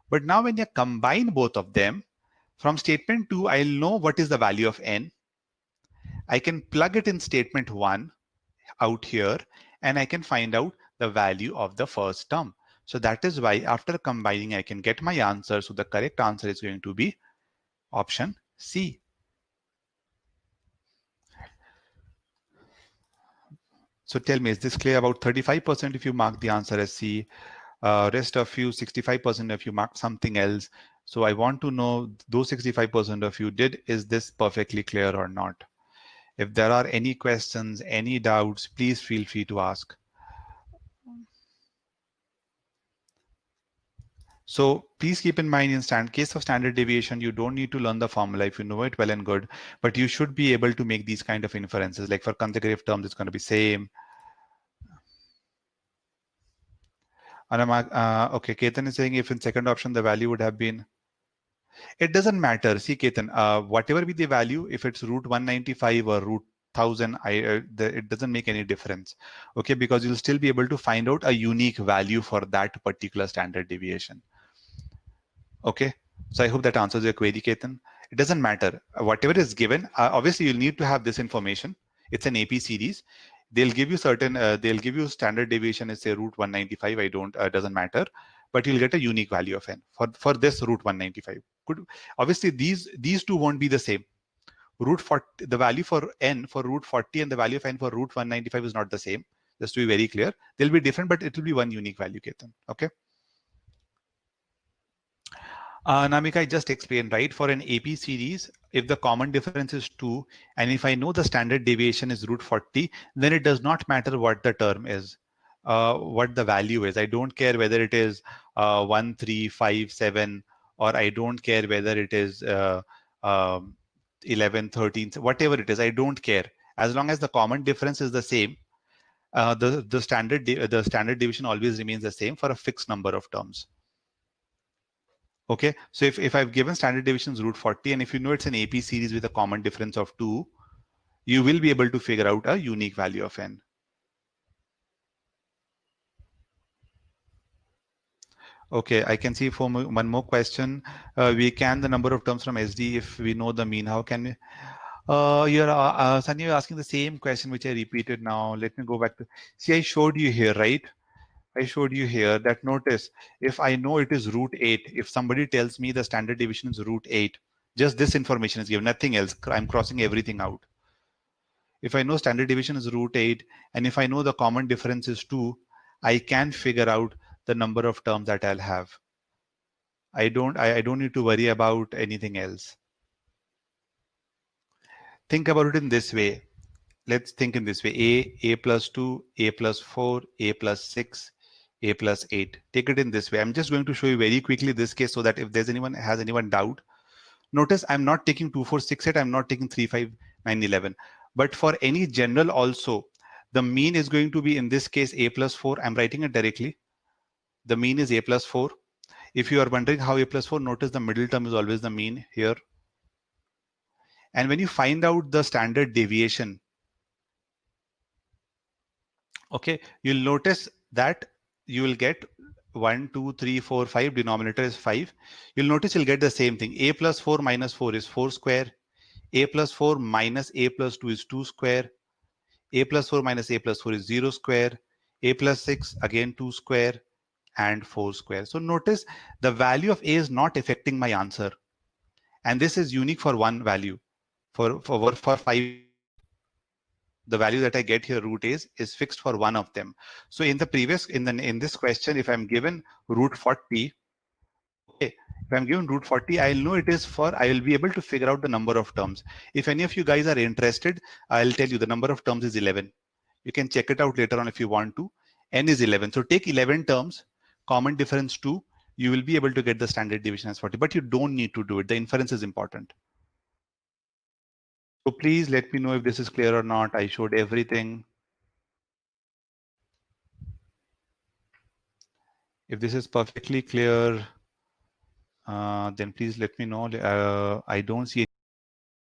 But now when you combine both of them, from statement 2, I'll know what is the value of n. I can plug it in statement 1 out here, and I can find out the value of the first term. So that is why after combining, I can get my answer. So the correct answer is going to be option C. So tell me, is this clear? About 35% if you mark the answer as C, rest of you, 65% of you marked something else. So I want to know those 65% of you is this perfectly clear or not? If there are any questions, any doubts, please feel free to ask. So please keep in mind, in case of standard deviation, you don't need to learn the formula. If you know it, well and good, but you should be able to make these kind of inferences. Like for consecutive terms, it's going to be same. Okay, Ketan is saying if in second option the value would have been, it doesn't matter. See, Ketan, whatever be the value, if it's root 195 or root 1000, it doesn't make any difference. Okay, because you'll still be able to find out a unique value for that particular standard deviation. Okay, so I hope that answers your query, Ketan. It doesn't matter. Whatever is given, obviously you'll need to have this information. It's an AP series. They'll give you they'll give you standard deviation is say root 195. I don't, doesn't matter, but you'll get a unique value of n for this root 195. Obviously these two won't be the same. Root 40, the value for n for root 40 and the value of n for root 195 is not the same. Just to be very clear, they'll be different, but it will be one unique value, Ketan. Okay. Namika, I just explained, right? For an AP series, if the common difference is 2, and if I know the standard deviation is root 40, then it does not matter what the term is, what the value is. I don't care whether it is 1, 3, 5, 7, or I don't care whether it is 11, 13, whatever it is. I don't care. As long as the common difference is the same, the standard deviation always remains the same for a fixed number of terms. Okay, so if I've given standard deviations root 40, and if you know it's an AP series with a common difference of 2, you will be able to figure out a unique value of n. Okay, I can see for one more question. We can the number of terms from SD if we know the mean. How can we? Sunny, you're asking the same question which I repeated now. Let me go back to. See, I showed you here, right? I showed you here that notice, if I know it is root 8, if somebody tells me the standard deviation is root 8, just this information is given, nothing else. I'm crossing everything out. If I know standard deviation is root 8, and if I know the common difference is 2, I can figure out the number of terms that I'll have. I don't need to worry about anything else. Think about it in this way. Let's think in this way. A plus 2, A plus 4, A plus 6, A plus 8. Take it in this way. I'm just going to show you very quickly this case so that if there's anyone doubt, notice I'm not taking 2, 4, 6, 8. I'm not taking 3, 5, 9, 11. But for any general also, the mean is going to be in this case A plus 4. I'm writing it directly. The mean is A plus 4. If you are wondering how A plus 4, notice the middle term is always the mean here. And when you find out the standard deviation, okay, you'll notice that you will get 1, 2, 3, 4, 5. Denominator is 5. You'll notice you'll get the same thing. A plus 4 minus 4 is 4 square. A plus 4 minus A plus 2 is 2 square. A plus 4 minus A plus 4 is 0 square. A plus 6 again 2 square and 4 square. So notice the value of A is not affecting my answer. And this is unique for one value. For 5, the value that I get here root is fixed for one of them. So in the previous in this question, if I'm given root 40, okay, if I'm given root 40, I'll know it is for, I will be able to figure out the number of terms. If any of you guys are interested, I'll tell you the number of terms is 11. You can check it out later on if you want to. N is 11. So take 11 terms, common difference 2, you will be able to get the standard deviation as 40, but you don't need to do it. The inference is important. So please let me know if this is clear or not. I showed everything. If this is perfectly clear, then please let me know. I don't see